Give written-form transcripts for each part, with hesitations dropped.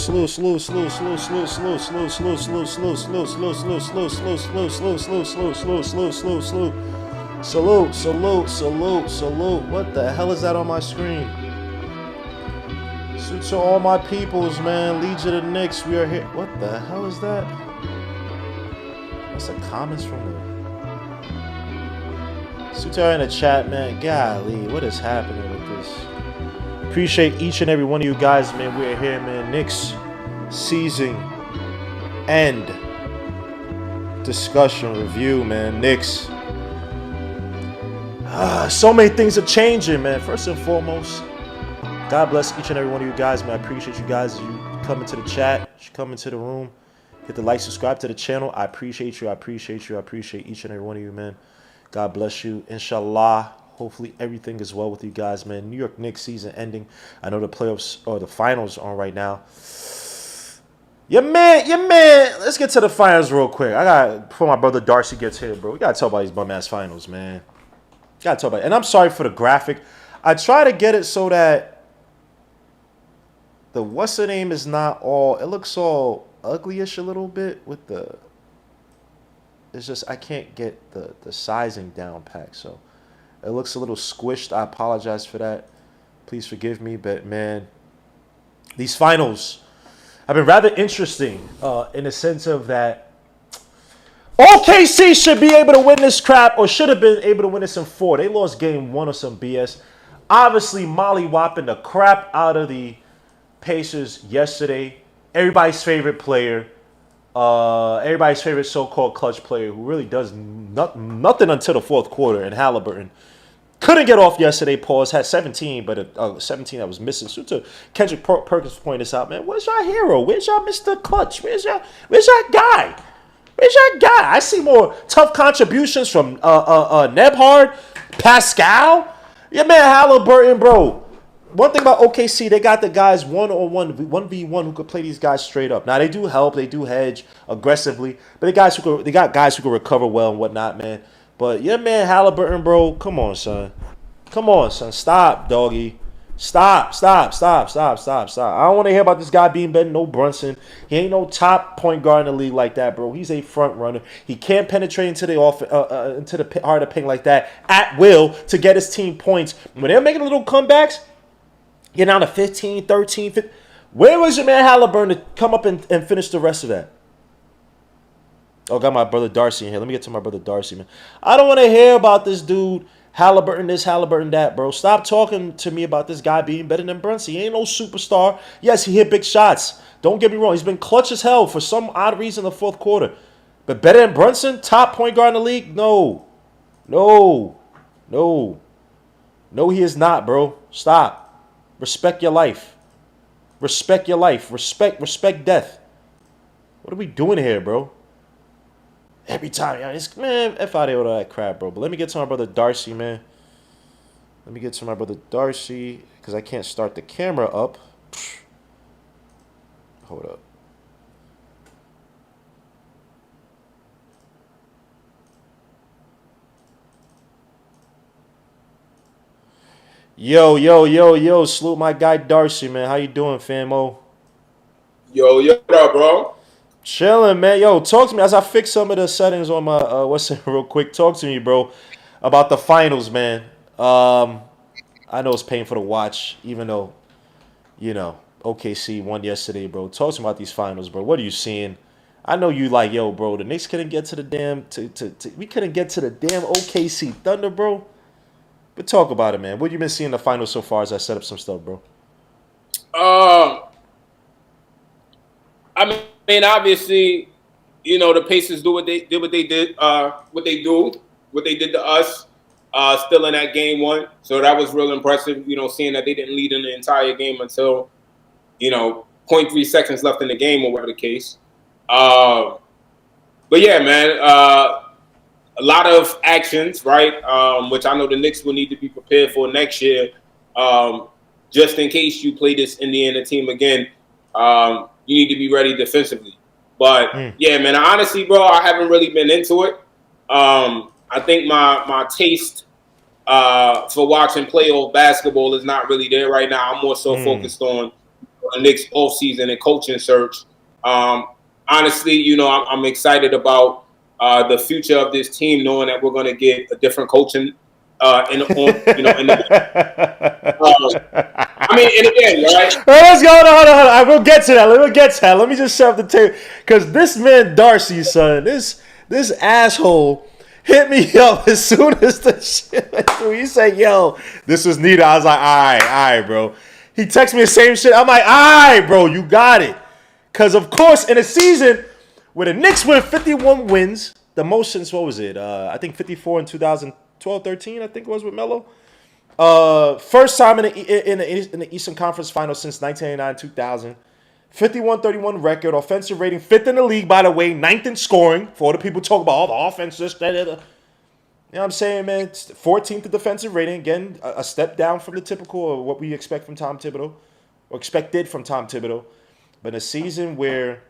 What the hell is that on my screen? Salute to all my peoples, man. Legion of the Knicks, we are here. What the hell is that? That's the comments from the. Salute to her in the chat, man. Golly, what is happening with this? Appreciate each and every one of you guys, man. We're here, man. Knicks season end discussion review, man. Knicks. So many things are changing, man. First and foremost, God bless each and every one of you guys, man. I appreciate you guys. You come into the chat, you come into the room, hit the like, subscribe to the channel. I appreciate you. I appreciate each and every one of you, man. God bless you. Inshallah. Hopefully everything is well with you guys, man. New York Knicks season ending. I know the playoffs or the finals are on right now. Yeah, man. Let's get to the finals real quick. Before my brother Darcy gets here, bro. We gotta talk about these bum ass finals, man. Gotta talk about it. And I'm sorry for the graphic. I try to get it so that the what's the name is not all. It looks all uglyish a little bit with the. It's just I can't get the sizing down pack, so it looks a little squished. I apologize for that. Please forgive me, but man, these finals have been rather interesting in the sense of that. OKC should be able to win this crap, or should have been able to win this in 4. They lost game 1 or some BS. Obviously, molly-whopping the crap out of the Pacers yesterday. Everybody's favorite player. Everybody's favorite so-called clutch player who really does nothing until the fourth quarter, and Halliburton. Couldn't get off yesterday, pause. Had 17, but 17 that was missing. So to Kendrick Perkins point this out, man. Where's your hero? Where's your Mr. Clutch? Where's your guy? Where's your guy? I see more tough contributions from Nebhard, Pascal. Yeah, man, Halliburton, bro. One thing about OKC, they got the guys 1-on-1, 1v1 who could play these guys straight up. Now, they do help. They do hedge aggressively. But they got guys who can recover well and whatnot, man. But, yeah, man, Halliburton, bro, come on, son. Stop, doggy. Stop. I don't want to hear about this guy being better than no Brunson. He ain't no top point guard in the league like that, bro. He's a front runner. He can't penetrate into the heart of the paint like that at will to get his team points. When they're making little comebacks, you're down to 15, 13, 15. Where was your man Halliburton to come up and finish the rest of that? Oh, got my brother Darcy in here. Let me get to my brother Darcy, man. I don't want to hear about this dude. Halliburton this, Halliburton that, bro. Stop talking to me about this guy being better than Brunson. He ain't no superstar. Yes, he hit big shots. Don't get me wrong. He's been clutch as hell for some odd reason in the fourth quarter. But better than Brunson? Top point guard in the league? No, he is not, bro. Stop. Respect your life. Respect death. What are we doing here, bro? Every time, man, F out of all that crap, bro. But let me get to my brother Darcy, man. Because I can't start the camera up. Hold up. Yo. Salute my guy Darcy, man. How you doing, famo? Yo, what up, bro? Chilling, man. Yo, talk to me as I fix some of the settings on my real quick. Talk to me, bro, about the finals, man. I know it's painful to watch, even though, OKC won yesterday, bro. Talk to me about these finals, bro. What are you seeing? I know you like, yo, bro. The Knicks couldn't get to the damn we couldn't get to the damn OKC Thunder, bro. But talk about it, man. What you been seeing in the finals so far as I set up some stuff, bro? I mean, obviously, the Pacers do what they did, what they did to us, still in that game 1. So that was real impressive, seeing that they didn't lead in the entire game until, 0.3 seconds left in the game or whatever the case. But yeah, man, a lot of actions, right? Which I know the Knicks will need to be prepared for next year, just in case you play this Indiana team again. You need to be ready defensively. But yeah, man, honestly, bro, I haven't really been into it. I think my taste for watching playoff basketball is not really there right now. I'm more so focused on the Knicks offseason and coaching search. Honestly, I'm excited about the future of this team, knowing that we're going to get a different coaching in the. I mean, and again, right? Let's go. Hold on. I will get to that. Let me just set up the table because this man Darcy, son, this asshole hit me up as soon as the shit went through. He said, "Yo, this was needed." I was like, "All right, bro." He texted me the same shit. I'm like, "All right, bro, you got it." Because of course, in a season where the Knicks win 51 wins, the most since what was it? I think 54 in 2012-13. I think it was with Melo. First time in the Eastern Conference Finals since 1999-2000. 51-31 record, offensive rating, 5th in the league, by the way, 9th in scoring. For all the people talk about all the offense, this, that, that. You know what I'm saying, man? It's 14th in defensive rating. Again, a step down from the typical of what we expect from Tom Thibodeau, or expected from Tom Thibodeau. But in a season where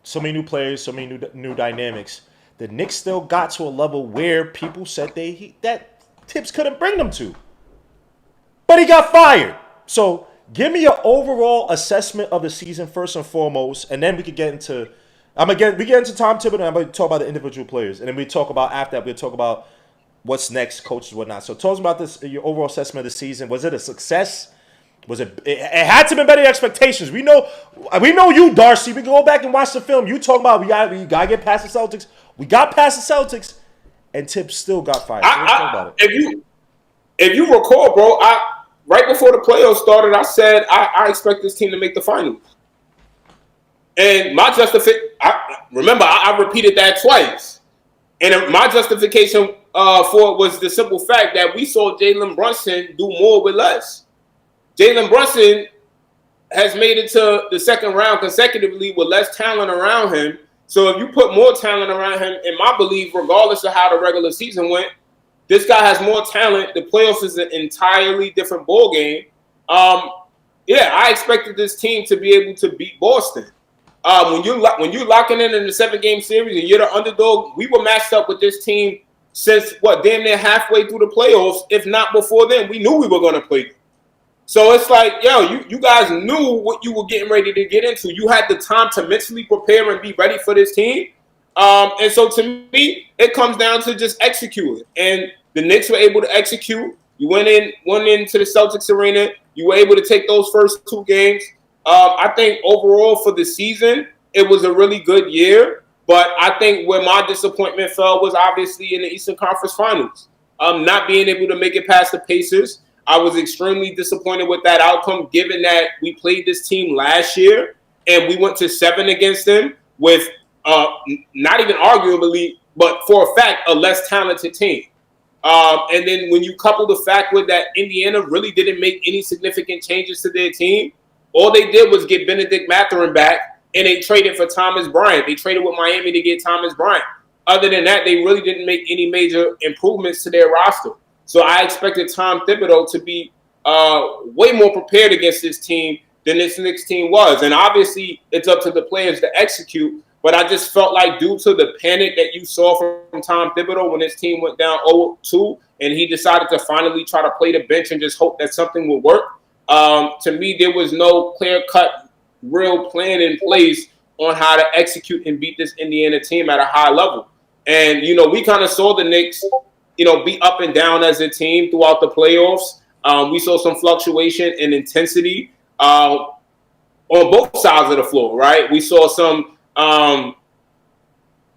so many new players, so many new dynamics, the Knicks still got to a level where people said that Tibbs couldn't bring them to. But he got fired. So give me your overall assessment of the season first and foremost, and then we could get into we get into Tom Thibodeau, and I'm going to talk about the individual players, and then we talk about after that we'll talk about what's next, coaches, whatnot. So tell us about this, your overall assessment of the season. Was it a success? Was it had to be better expectations. We know you, Darcy. We can go back and watch the film. You talking about we gotta get past the Celtics. We got past the Celtics, and Tibbs still got fired. So let's talk about it. If you recall, bro, right before the playoffs started, I said I expect this team to make the finals. And my I repeated that twice. And my justification for it was the simple fact that we saw Jalen Brunson do more with less. Jalen Brunson has made it to the second round consecutively with less talent around him. So if you put more talent around him, in my belief, regardless of how the regular season went, this guy has more talent. The playoffs is an entirely different ball game. I expected this team to be able to beat Boston. When you're locking in the 7-game series and you're the underdog, we were matched up with this team since damn near halfway through the playoffs. If not before then, we knew we were going to play them. So it's like, you guys knew what you were getting ready to get into. You had the time to mentally prepare and be ready for this team. And so to me, it comes down to just executing. And the Knicks were able to execute. You went into the Celtics arena. You were able to take those first 2 games. I think overall for the season, it was a really good year. But I think where my disappointment fell was obviously in the Eastern Conference Finals. Not being able to make it past the Pacers. I was extremely disappointed with that outcome, given that we played this team last year and we went to 7 against them with not even arguably, but for a fact, a less talented team. And then when you couple the fact with that Indiana really didn't make any significant changes to their team, all they did was get Benedict Mathurin back and they traded for Thomas Bryant. They traded with Miami to get Thomas Bryant. Other than that, they really didn't make any major improvements to their roster. So I expected Tom Thibodeau to be way more prepared against this team than this Knicks team was. And obviously, it's up to the players to execute. But I just felt like due to the panic that you saw from Tom Thibodeau when his team went down 0-2 and he decided to finally try to play the bench and just hope that something would work, to me, there was no clear-cut, real plan in place on how to execute and beat this Indiana team at a high level. And, we kind of saw the Knicks be up and down as a team throughout the playoffs. We saw some fluctuation in intensity on both sides of the floor, right? We saw some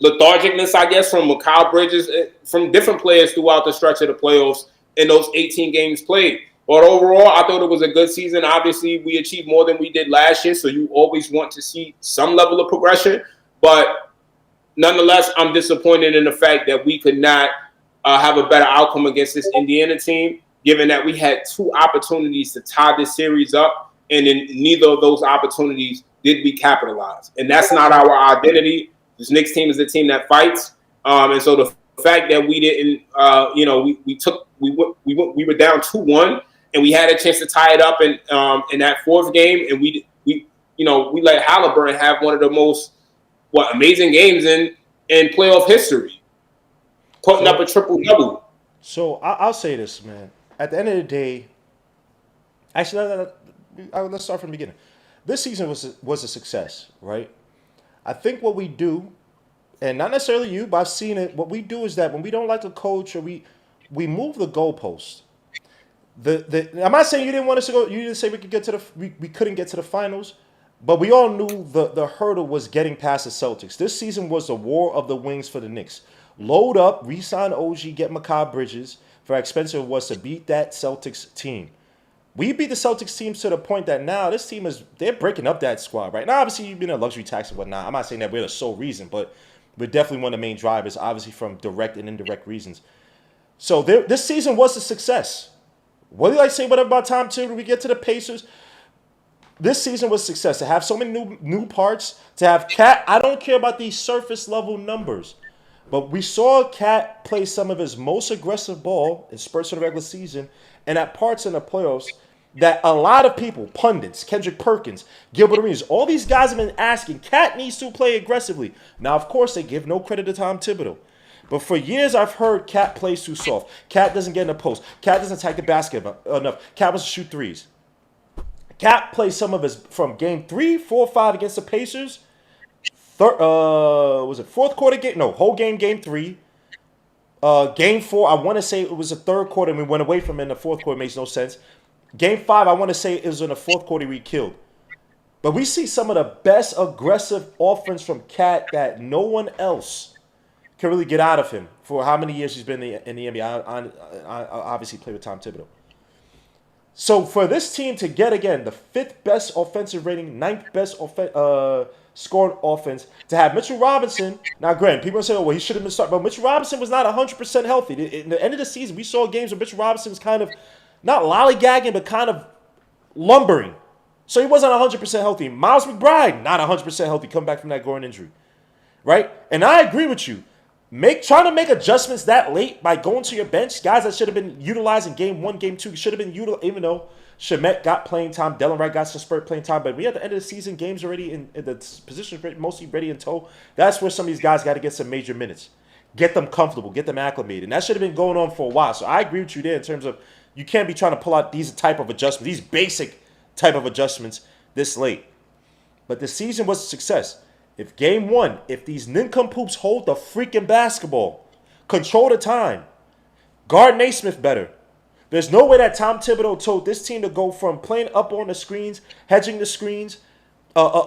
lethargicness, I guess, from Mikal Bridges, from different players throughout the stretch of the playoffs in those 18 games played. But overall, I thought it was a good season. Obviously, we achieved more than we did last year, so you always want to see some level of progression. But nonetheless, I'm disappointed in the fact that we could not have a better outcome against this Indiana team, given that we had 2 opportunities to tie this series up, and in neither of those opportunities did we capitalize. And that's not our identity. This Knicks team is a team that fights, and so the fact that we didn't, we were down 2-1, and we had a chance to tie it up in that 4th game, and we let Halliburton have one of the most amazing games in playoff history, putting up a triple-double. So I'll say this, man. At the end of the day, actually, let's start from the beginning. This season was a success, right? I think what we do, and not necessarily you, but I've seen it. What we do is that when we don't like a coach or we move the goalpost. I'm not saying you didn't want us to go. You didn't say we could get to we couldn't get to the finals, but we all knew the hurdle was getting past the Celtics. This season was the war of the wings for the Knicks. Load up, re-sign OG, get Mikal Bridges for how expensive it was to beat that Celtics team. We beat the Celtics teams to the point that now this team they're breaking up that squad right now. Obviously, you've been a luxury tax and whatnot. I'm not saying that we're the sole reason, but we're definitely one of the main drivers, obviously from direct and indirect reasons. So this season was a success. What do I say? Whatever about Tom Thibodeau? We get to the Pacers. This season was a success. To have so many new parts, to have Cat. I don't care about these surface level numbers, but we saw Cat play some of his most aggressive ball in spurts of the regular season, and at parts in the playoffs that a lot of people, pundits, Kendrick Perkins, Gilbert Arenas, all these guys have been asking. Cat needs to play aggressively. Now, of course, they give no credit to Tom Thibodeau. But for years, I've heard Cat plays too soft. Cat doesn't get in the post. Cat doesn't attack the basket enough. Cat wants to shoot threes. Cat plays some of his from game 3, 4, 5 against the Pacers. Was it fourth quarter game? No, whole game 3. Game 4, I want to say it was the third quarter, and we went away from it in the fourth quarter. It makes no sense. Game 5, I want to say it was in the fourth quarter we killed. But we see some of the best aggressive offense from Cat that no one else can really get out of him for how many years he's been in the NBA. I obviously played with Tom Thibodeau. So for this team to get, again, the 5th best offensive rating, 9th best scoring offense, to have Mitchell Robinson. Now, granted, people say, oh, well, he should have been starting. But Mitchell Robinson was not 100% healthy. In the end of the season, we saw games where Mitchell Robinson was kind of, not lollygagging, but kind of lumbering. So he wasn't 100% healthy. Miles McBride, not 100% healthy, coming back from that groin injury. Right? And I agree with you. Trying to make adjustments that late by going to your bench, guys that should have been utilized in game 1, game 2, should have been utilized, even though Shamet got playing time, Delon Wright got some spurt playing time, but we at the end of the season, games already in the positions mostly ready in tow. That's where some of these guys got to get some major minutes. Get them comfortable, get them acclimated. And that should have been going on for a while. So I agree with you there in terms of you can't be trying to pull out these type of adjustments, these basic type of adjustments this late. But the season was a success. If game 1, if these nincompoops hold the freaking basketball, control the time, guard Naismith better. There's no way that Tom Thibodeau told this team to go from playing up on the screens, hedging the screens,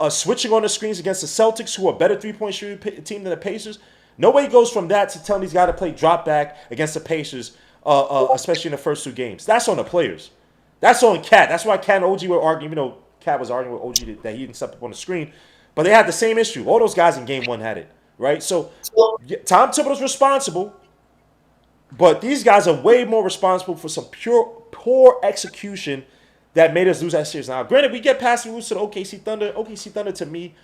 switching on the screens against the Celtics, who are a better three-point shooting team than the Pacers. No way he goes from that to telling these guys to play drop back against the Pacers, especially in the first 2 games. That's on the players. That's on Cat. That's why Cat and OG were arguing, even though Cat was arguing with OG that he didn't step up on the screen. But they had the same issue. All those guys in game 1 had it, right? So Tom Thibodeau's responsible, but these guys are way more responsible for some poor execution that made us lose that series. Now, granted, we get past and lose to the OKC Thunder. OKC Thunder, to me,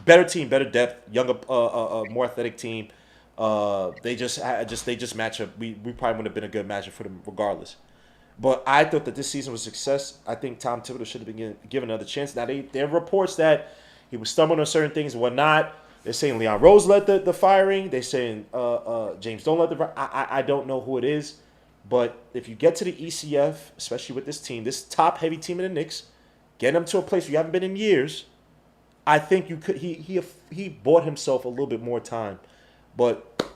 better team, better depth, younger, more athletic team. They just match up. We probably wouldn't have been a good matchup for them regardless. But I thought that this season was a success. I think Tom Thibodeau should have been given another chance. Now, there are reports that he was stumbling on certain things and whatnot. They're saying Leon Rose led the firing. They're saying James Dolan led the I don't know who it is. But if you get to the ECF, especially with this team, this top-heavy team in the Knicks, get them to a place where you haven't been in years, I think you could. He bought himself a little bit more time. But,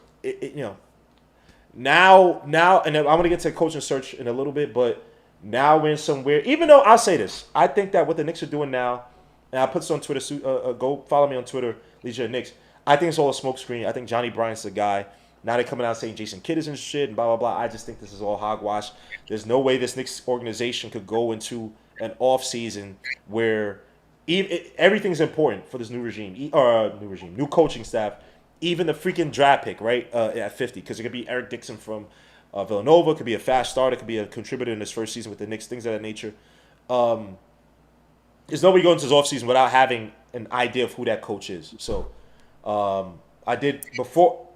now, and I'm going to get to coaching search in a little bit, but now we're in somewhere. Even though, I'll say this. I think that what the Knicks are doing now, and I put this on Twitter. Go follow me on Twitter, Leisure Knicks. I think it's all a smokescreen. I think Johnny Bryant's the guy. Now they're coming out saying Jason Kidd is in shit and blah, blah, blah. I just think this is all hogwash. There's no way this Knicks organization could go into an offseason where everything's important for this new coaching staff. Even the freaking draft pick, right, at 50. Because it could be Eric Dixon from Villanova. It could be a fast starter. It could be a contributor in his first season with the Knicks, things of that nature. There's nobody going into this offseason without having an idea of who that coach is. So, I did before.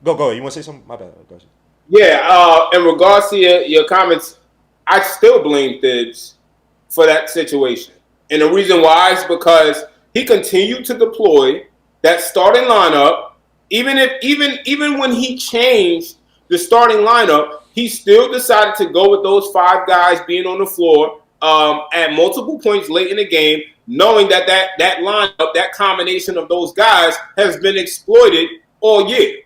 Go. You want to say something? My bad. Go ahead. Yeah. In regards to your comments, I still blame Thibs for that situation, and the reason why is because he continued to deploy that starting lineup, even when he changed the starting lineup, he still decided to go with those 5 guys being on the floor at multiple points late in the game, knowing that lineup, that combination of those guys has been exploited all year.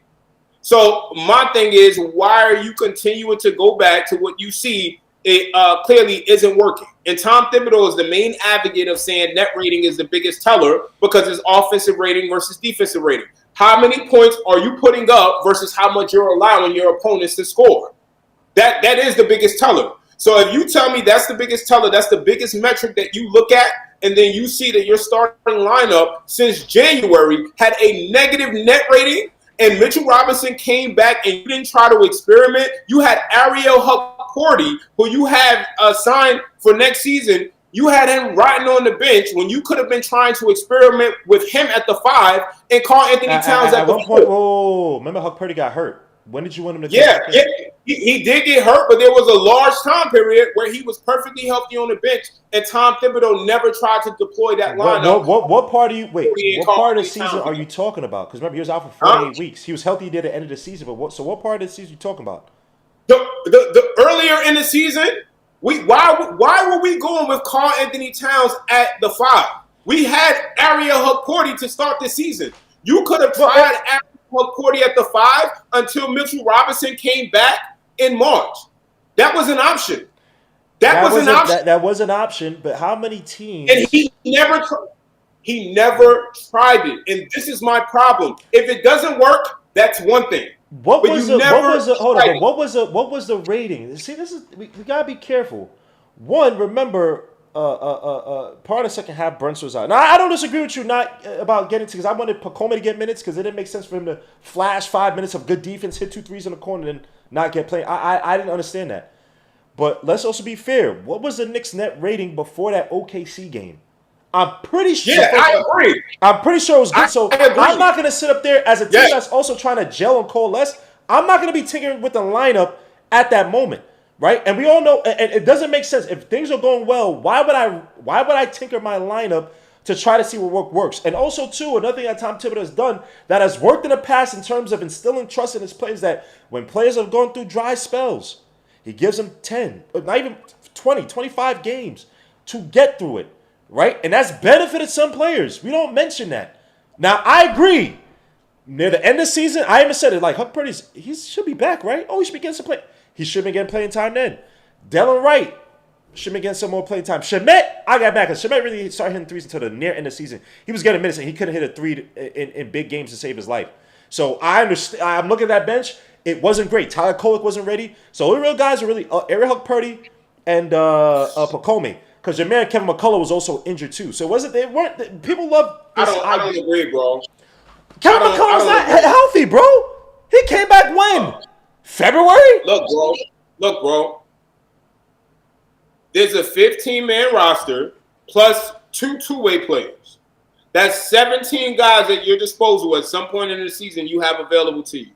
So my thing is, why are you continuing to go back to what you see it clearly isn't working? And Tom Thibodeau is the main advocate of saying net rating is the biggest teller because it's offensive rating versus defensive rating. How many points are you putting up versus how much you're allowing your opponents to score? That is the biggest teller. So if you tell me that's the biggest teller, that's the biggest metric that you look at, and then you see that your starting lineup since January had a negative net rating, and Mitchell Robinson came back and you didn't try to experiment, you had Ariel Hukporti, who you have signed for next season, you had him riding on the bench when you could have been trying to experiment with him at the 5 and Karl Anthony Towns at the 4. Point, whoa, remember Hukporti got hurt. When did you want him to Yeah, he did get hurt, but there was a large time period where he was perfectly healthy on the bench, and Tom Thibodeau never tried to deploy that lineup. What part of the season are you talking about? Because remember, he was out for 48 weeks. He was healthy near the end of the season, but what part of the season are you talking about? The earlier in the season, why were we going with Karl Anthony Towns at the 5? We had Ariel Hukporti to start the season. You could have tried Ariel Hukporti at the 5 until Mitchell Robinson came back in March. That was an option. That was an option, but how many teams? And he never tried it. And this is my problem. If it doesn't work, that's one thing. What was the rating? See, we gotta be careful. One, remember, part of the second half, Brunson was out. Now, I don't disagree with you not about getting to, because I wanted Pacome to get minutes because it didn't make sense for him to flash 5 minutes of good defense, hit 2 threes in the corner, and not get played. I didn't understand that. But let's also be fair. What was the Knicks net rating before that OKC game? I'm pretty sure. Yeah, I agree. I'm pretty sure it was good. So I'm not going to sit up there as a team that's also trying to gel and coalesce. I'm not going to be tinkering with the lineup at that moment, right? And we all know, and it doesn't make sense. If things are going well, why would I tinker my lineup to try to see what works? And also, too, another thing that Tom Thibodeau has done that has worked in the past in terms of instilling trust in his players, that when players have gone through dry spells, he gives them 10, not even 20, 25 games to get through it, right? And that's benefited some players. We don't mention that. Now, I agree. Near the end of the season, I even said it, like, he should be back, right? Oh, he should be getting some play. He should be getting playing time then. Dylan Wright should be getting some more playing time. Shemet, I got back, because Shemet really started hitting threes until the near end of the season. He was getting minutes, and he couldn't hit a 3 in big games to save his life. So I understand. I'm looking at that bench. It wasn't great. Tyler Kolek wasn't ready. So the real guys are really Ariel Hukporti and Pacome. Because your man Kevin McCullough was also injured too. So people love this. I don't agree, bro. Kevin McCullough's not healthy, bro. He came back when? February? Look, bro. There's a 15-man roster plus 2 two-way players. That's 17 guys at your disposal at some point in the season you have available to you.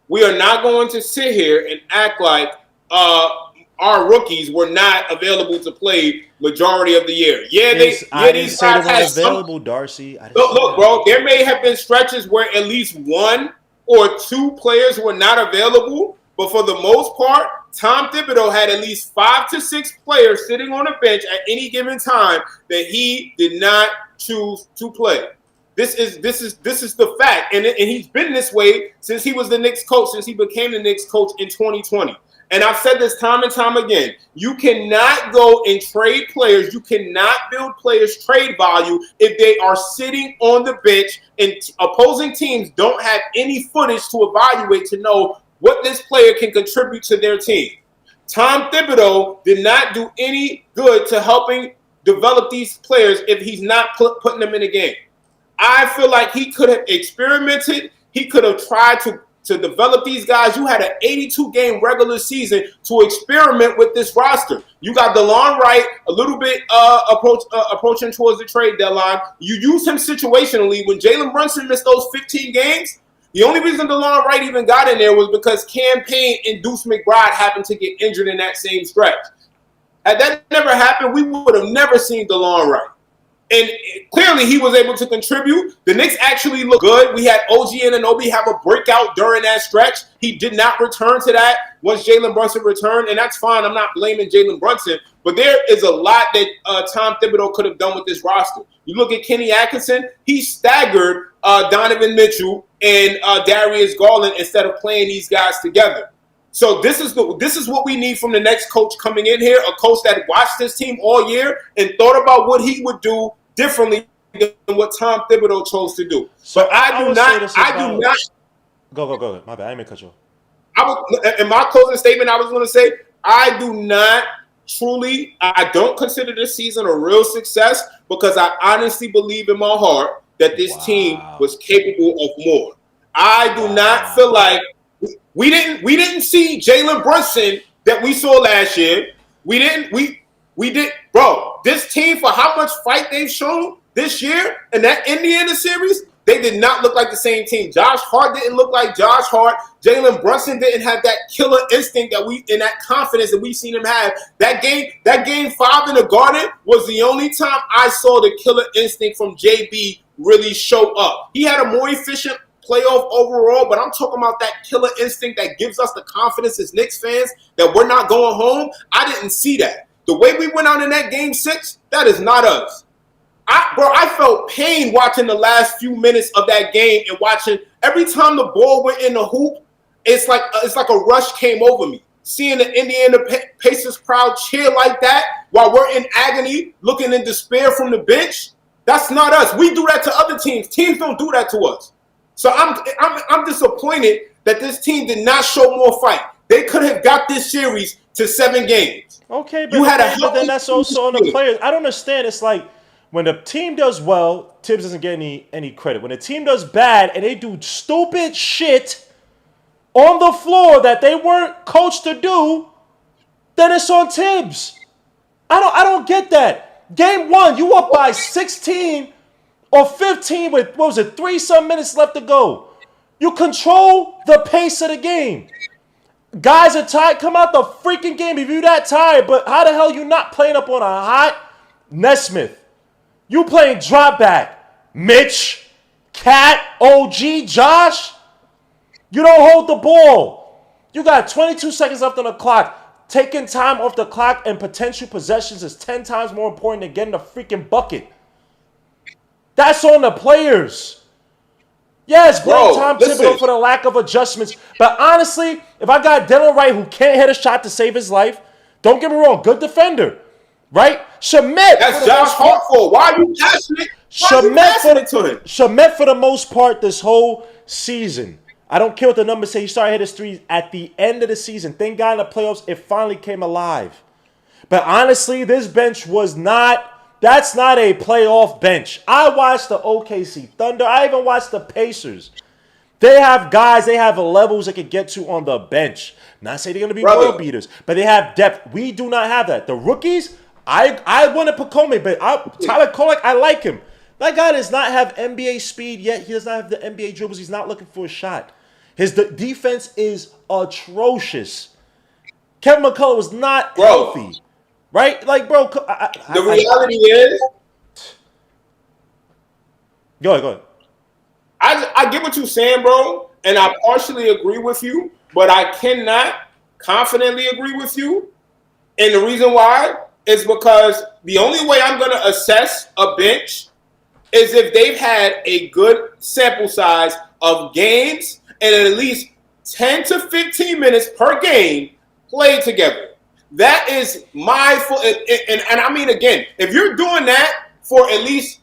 We are not going to sit here and act like our rookies were not available to play majority of the year. These guys had available, Darcy. Look, bro, there may have been stretches where at least 1 or 2 players were not available, but for the most part, Tom Thibodeau had at least 5 to 6 players sitting on the bench at any given time that he did not choose to play. This is the fact, and he's been this way since he was the Knicks coach, since he became the Knicks coach in 2020. And I've said this time and time again. You cannot go and trade players. You cannot build players' trade value if they are sitting on the bench and opposing teams don't have any footage to evaluate to know what this player can contribute to their team. Tom Thibodeau did not do any good to helping develop these players if he's not putting them in a game. I feel like he could have experimented. He could have tried to develop these guys. You had an 82-game regular season to experiment with this roster. You got DeLon Wright a little bit approaching towards the trade deadline. You used him situationally. When Jalen Brunson missed those 15 games, the only reason DeLon Wright even got in there was because Cam Payne and Deuce McBride happened to get injured in that same stretch. Had that never happened, we would have never seen DeLon Wright. And clearly he was able to contribute. The Knicks actually look good. We had OG Anunoby have a breakout during that stretch. He did not return to that once Jalen Brunson returned, and that's fine. I'm not blaming Jalen Brunson, but there is a lot that Tom Thibodeau could have done with this roster. You look at Kenny Atkinson, he staggered Donovan Mitchell and Darius Garland instead of playing these guys together. So this is what we need from the next coach coming in here, a coach that watched this team all year and thought about what he would do differently than what Tom Thibodeau chose to do. So but I do not. Go. My bad. I didn't mean to cut you off. In my closing statement, I was going to say, I do not truly, I don't consider this season a real success because I honestly believe in my heart that this team was capable of more. I do not feel like we didn't see Jalen Brunson that we saw last year. We did, bro. This team, for how much fight they've shown this year in that Indiana series, they did not look like the same team. Josh Hart didn't look like Josh Hart. Jalen Brunson didn't have that killer instinct and that confidence that we've seen him have. That game 5 in the Garden was the only time I saw the killer instinct from JB really show up. He had a more efficient playoff overall, but I'm talking about that killer instinct that gives us the confidence as Knicks fans that we're not going home. I didn't see that. The way we went out in that game 6, that is not us. I felt pain watching the last few minutes of that game and watching every time the ball went in the hoop, it's like a rush came over me. Seeing the Indiana Pacers crowd cheer like that while we're in agony, looking in despair from the bench, that's not us. We do that to other teams. Teams don't do that to us. So I'm disappointed that this team did not show more fight. They could have got this series to 7 games. Okay, but then that's also on the players. I don't understand. It's like when the team does well, Tibbs doesn't get any credit. When the team does bad and they do stupid shit on the floor that they weren't coached to do, then it's on Tibbs. I don't get that. Game 1, you up by 16 or 15 with, 3-some minutes left to go. You control the pace of the game. Guys are tired. Come out the freaking game if you're that tired. But how the hell you not playing up on a hot Nesmith? You playing drop back. Mitch, Cat, OG, Josh. You don't hold the ball. You got 22 seconds left on the clock. Taking time off the clock and potential possessions is 10 times more important than getting a freaking bucket. That's on the players. Yes, blame Tom Thibodeau for the lack of adjustments. But honestly, if I got Dylan Wright who can't hit a shot to save his life, don't get me wrong, good defender, right? Shamet. That's Josh Hart for. Why are you passionate? Shamet for the most part this whole season. I don't care what the numbers say. He started hitting his threes at the end of the season. Thank God in the playoffs, it finally came alive. But honestly, this bench was not. That's not a playoff bench. I watched the OKC Thunder. I even watched the Pacers. They have guys, they have levels they can get to on the bench. Not saying they're going to be world beaters, but they have depth. We do not have that. The rookies, I wanted Pacome, but Tyler Kolek, I like him. That guy does not have NBA speed yet. He does not have the NBA dribbles. He's not looking for a shot. His defense is atrocious. Kevin McCullough was not healthy. Right? Like, bro. The reality is. Go ahead. I get what you're saying, bro. And I partially agree with you. But I cannot confidently agree with you. And the reason why is because the only way I'm going to assess a bench is if they've had a good sample size of games and at least 10 to 15 minutes per game played together. That is my fault. And I mean, again, if you're doing that for at least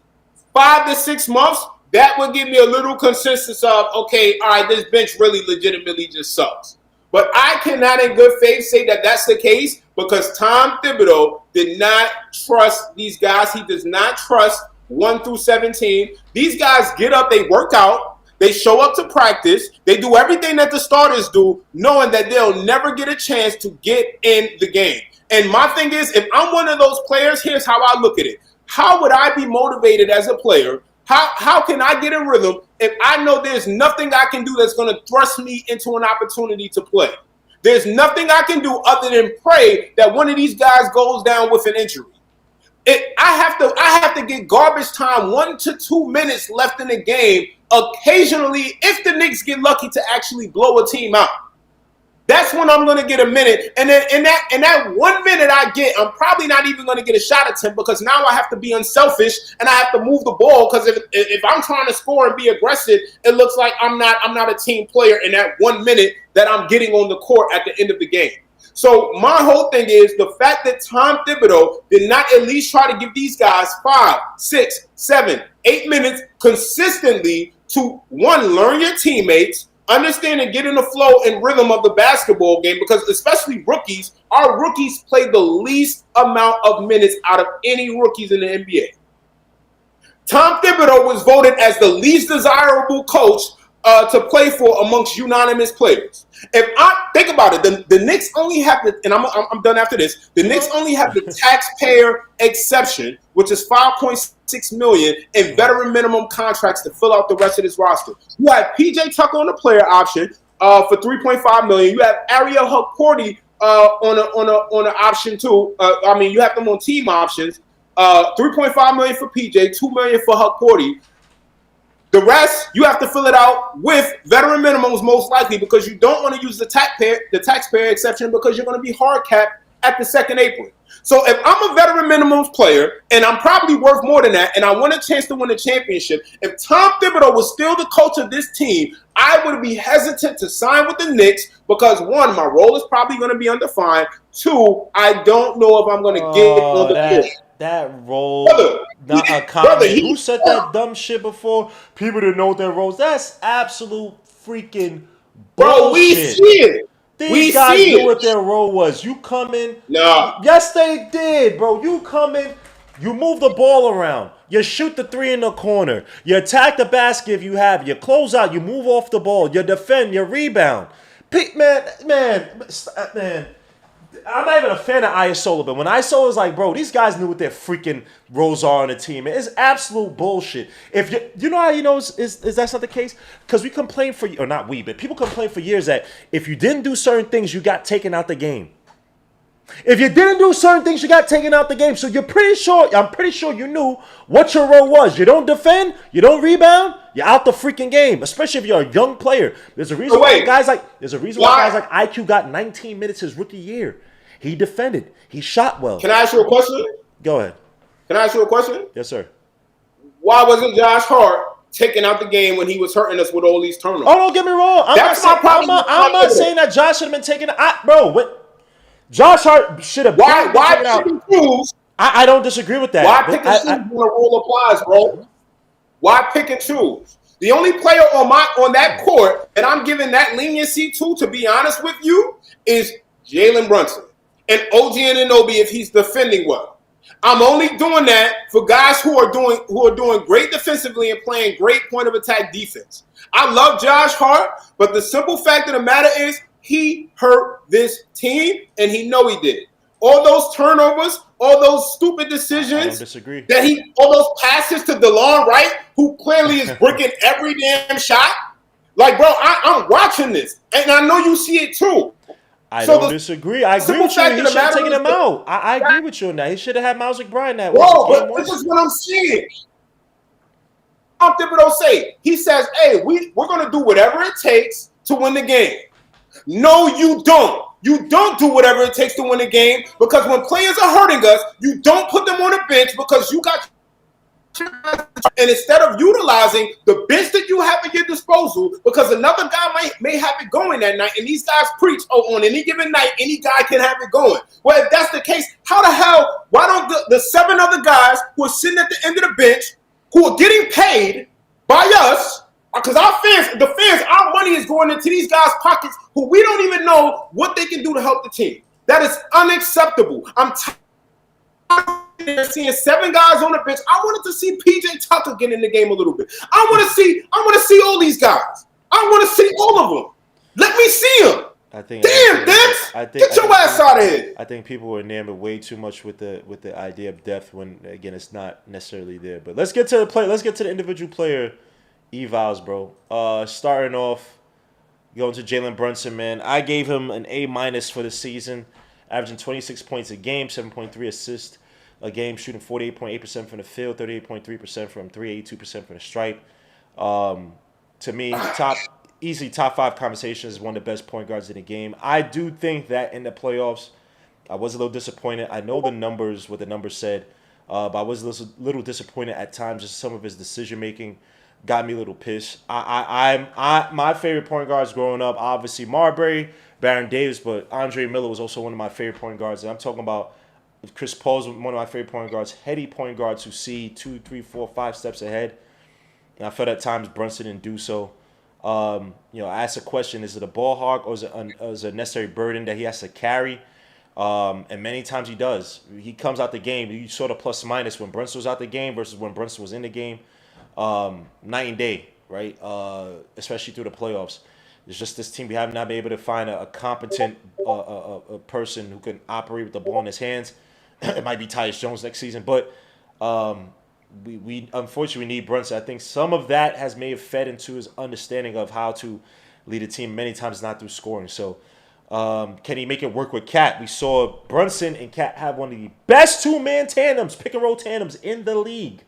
5 to 6 months, that would give me a little consensus of, okay, all right, this bench really legitimately just sucks. But I cannot in good faith say that that's the case because Tom Thibodeau did not trust these guys. He does not trust 1 through 17. These guys get up, they work out. They show up to practice. They do everything that the starters do, knowing that they'll never get a chance to get in the game. And my thing is, if I'm one of those players, here's how I look at it. How would I be motivated as a player? How can I get in rhythm if I know there's nothing I can do that's going to thrust me into an opportunity to play? There's nothing I can do other than pray that one of these guys goes down with an injury. I have to get garbage time 1 to 2 minutes left in the game occasionally if the Knicks get lucky to actually blow a team out. That's when I'm going to get a minute. And then in that 1 minute I get, I'm probably not even going to get a shot attempt because now I have to be unselfish and I have to move the ball because if I'm trying to score and be aggressive, it looks like I'm not a team player in that 1 minute that I'm getting on the court at the end of the game. So my whole thing is the fact that Tom Thibodeau did not at least try to give these guys 5, 6, 7, 8 minutes consistently to, one, learn your teammates, understand and get in the flow and rhythm of the basketball game, because especially rookies, our rookies play the least amount of minutes out of any rookies in the NBA. Tom Thibodeau was voted as the least desirable coach to play for amongst unanimous players. If I think about it, the Knicks only have the, and I'm done after this. The Knicks only have the taxpayer exception, which is $5.6 million in veteran minimum contracts to fill out the rest of this roster. You have PJ Tucker on the player option for $3.5 million. You have Ariel Hukporti on an option too. You have them on team options. $3.5 million for PJ, $2 million for Hukporti. The rest, you have to fill it out with veteran minimums most likely because you don't want to use the taxpayer exception because you're going to be hard capped at the second apron. So if I'm a veteran minimums player and I'm probably worth more than that and I want a chance to win a championship, if Tom Thibodeau was still the coach of this team, I would be hesitant to sign with the Knicks because, one, my role is probably going to be undefined. Two, I don't know if I'm going to get on the court. That role, not a comment. Who said that dumb shit before? People didn't know what their roles. That's absolute freaking bullshit. Bro, we see it. These guys knew what their role was. You come in. No. Yes, they did, bro. You come in. You move the ball around. You shoot the three in the corner. You attack the basket if you have. You close out. You move off the ball. You defend. You rebound. Man. I'm not even a fan of Isola, but when Isola was like, bro, these guys knew what their freaking roles are on the team. It's absolute bullshit. If you know how you know is that's not the case? Because we complain or not we, but people complain for years that if you didn't do certain things, you got taken out the game. If you didn't do certain things, you got taken out the game. So I'm pretty sure you knew what your role was. You don't defend, you don't rebound, you're out the freaking game. Especially if you're a young player. There's a reason why guys like IQ got 19 minutes his rookie year. He defended. He shot well. Can I ask you a question? Go ahead. Can I ask you a question? Yes, sir. Why wasn't Josh Hart taking out the game when he was hurting us with all these turnovers? Oh, don't get me wrong. I'm not saying that Josh should have been taken out. Bro, what? Josh Hart should have been taken out. I don't disagree with that. Why pick and choose when a rule applies, bro? Why pick and choose? The only player on that court, and I'm giving that leniency to be honest with you, is Jalen Brunson. And OG Anunoby if he's defending well. I'm only doing that for guys who are doing great defensively and playing great point of attack defense. I love Josh Hart, but the simple fact of the matter is he hurt this team, and he know he did. All those turnovers, all those stupid decisions. I don't disagree. All those passes to DeLon Wright, who clearly is bricking every damn shot. Like, bro, I'm watching this, and I know you see it too. I don't disagree. I agree with you. He should have taken him out. I agree with you on that. He should have had Miles McBride in that. Bro, this is what I'm saying. Tom Thibodeau say, he says, hey, we're going to do whatever it takes to win the game. No, you don't. You don't do whatever it takes to win the game because when players are hurting us, you don't put them on the bench because you got. And instead of utilizing the bench that you have at your disposal, because another guy may have it going that night, and these guys preach, on any given night, any guy can have it going. Well, if that's the case, how the hell, why don't the 7 other guys who are sitting at the end of the bench, who are getting paid by us, because the fans, our money is going into these guys' pockets who we don't even know what they can do to help the team. That is unacceptable. I'm seeing 7 guys on the bench. I wanted to see PJ Tucker get in the game a little bit. I want to see all these guys. I want to see all of them. Let me see them. Damn, Dennis! Get your ass out of here. I think people were enamored way too much with the idea of depth when again it's not necessarily there. But let's get to the play. Let's get to the individual player evals, bro. Starting off, going to Jalen Brunson, man. I gave him an A- for the season, averaging 26 points a game, 7.3 assists. a game, shooting 48.8% from the field, 38.3% from three, 82% from the stripe. To me, easy top five conversations, one of the best point guards in the game. I do think that in the playoffs, I was a little disappointed. I know the numbers, what the numbers said, but I was a little disappointed at times. Just some of his decision making got me a little pissed. My favorite point guards growing up, obviously Marbury, Baron Davis, but Andre Miller was also one of my favorite point guards. And I'm talking about Chris Paul's one of my favorite point guards, heady point guards who see 2, 3, 4, 5 steps ahead. And I felt at times Brunson didn't do so. I asked a question: is it a ball hog or is it a necessary burden that he has to carry? And many times he does. He comes out the game. You saw the plus minus when Brunson was out the game versus when Brunson was in the game. Night and day, right? Especially through the playoffs. It's just this team we have not been able to find a competent a person who can operate with the ball in his hands. It might be Tyus Jones next season, but we unfortunately need Brunson. I think some of that has may have fed into his understanding of how to lead a team. Many times not through scoring. So can he make it work with Cat? We saw Brunson and Cat have one of the best two-man tandems, pick and roll tandems in the league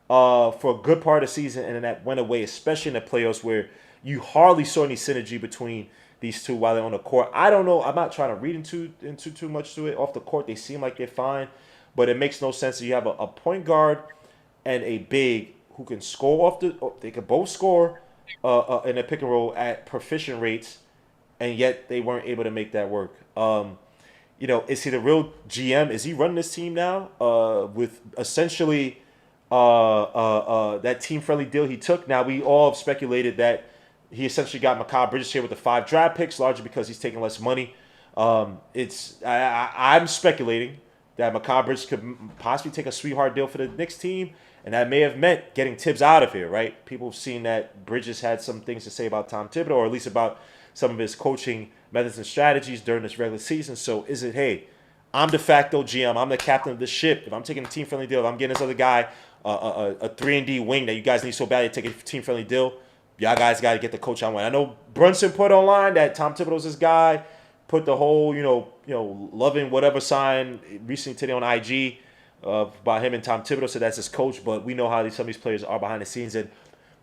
for a good part of the season, and then that went away, especially in the playoffs where you hardly saw any synergy between these two while they're on the court. I don't know. I'm not trying to read into too much to it. Off the court, they seem like they're fine, but it makes no sense that you have a point guard and a big who can score off the. They can both score in a pick and roll at proficient rates, and yet they weren't able to make that work. Is he the real GM? Is he running this team now with essentially that team-friendly deal he took? Now, we all have speculated that he essentially got Mikal Bridges here with the 5 draft picks, largely because he's taking less money. I'm speculating that Mikal Bridges could possibly take a sweetheart deal for the Knicks team, and that may have meant getting Tibbs out of here, right? People have seen that Bridges had some things to say about Tom Thibodeau, or at least about some of his coaching methods and strategies during this regular season. So is it, hey, I'm de facto GM, I'm the captain of this ship. If I'm taking a team-friendly deal, if I'm getting this other guy a 3-and-D wing that you guys need so badly to take a team-friendly deal, y'all guys got to get the coach I want. I know Brunson put online that Tom Thibodeau's this guy, put the whole, loving whatever sign recently today on IG about him and Tom Thibodeau, so that's his coach, but we know how some of these players are behind the scenes. And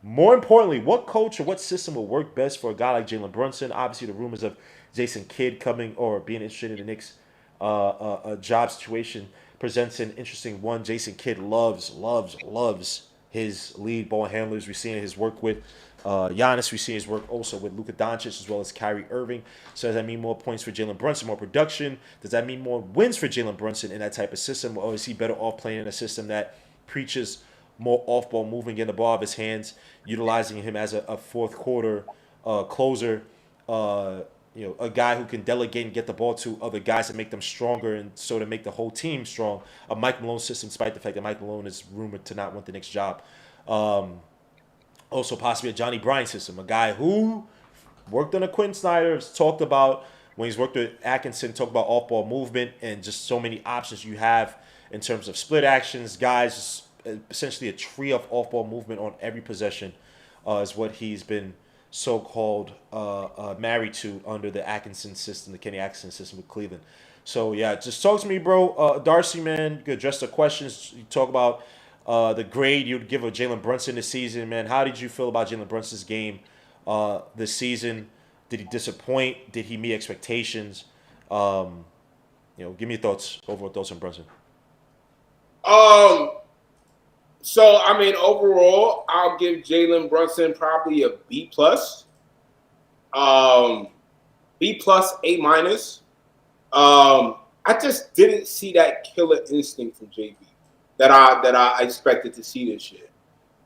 more importantly, what coach or what system will work best for a guy like Jalen Brunson? Obviously, the rumors of Jason Kidd coming or being interested in the Knicks a job situation presents an interesting one. Jason Kidd loves his lead ball handlers. We've seen his work with Giannis. We've seen his work also with Luka Doncic as well as Kyrie Irving. So does that mean more points for Jalen Brunson, more production? Does that mean more wins for Jalen Brunson in that type of system? Or is he better off playing in a system that preaches more off-ball moving, getting the ball out of his hands, utilizing him as a fourth quarter closer, a guy who can delegate and get the ball to other guys and make them stronger and so to make the whole team strong. A Mike Malone system, despite the fact that Mike Malone is rumored to not want the next job. Also possibly a Johnny Bryant system, a guy who worked on a Quinn Snyder, talked about when he's worked with Atkinson, talked about off-ball movement and just so many options you have in terms of split actions, guys, essentially a tree of off-ball movement on every possession is what he's been so-called married to under the Atkinson system, the Kenny Atkinson system with Cleveland. So, yeah, just talk to me, bro. Darcy, man, you could address the questions. You talk about the grade you'd give of Jalen Brunson this season, man. How did you feel about Jalen Brunson's game this season? Did he disappoint? Did he meet expectations? Give me your overall thoughts on Brunson. So, overall, I'll give Jalen Brunson probably a B+. B+, A-. I just didn't see that killer instinct from JB that I expected to see this year.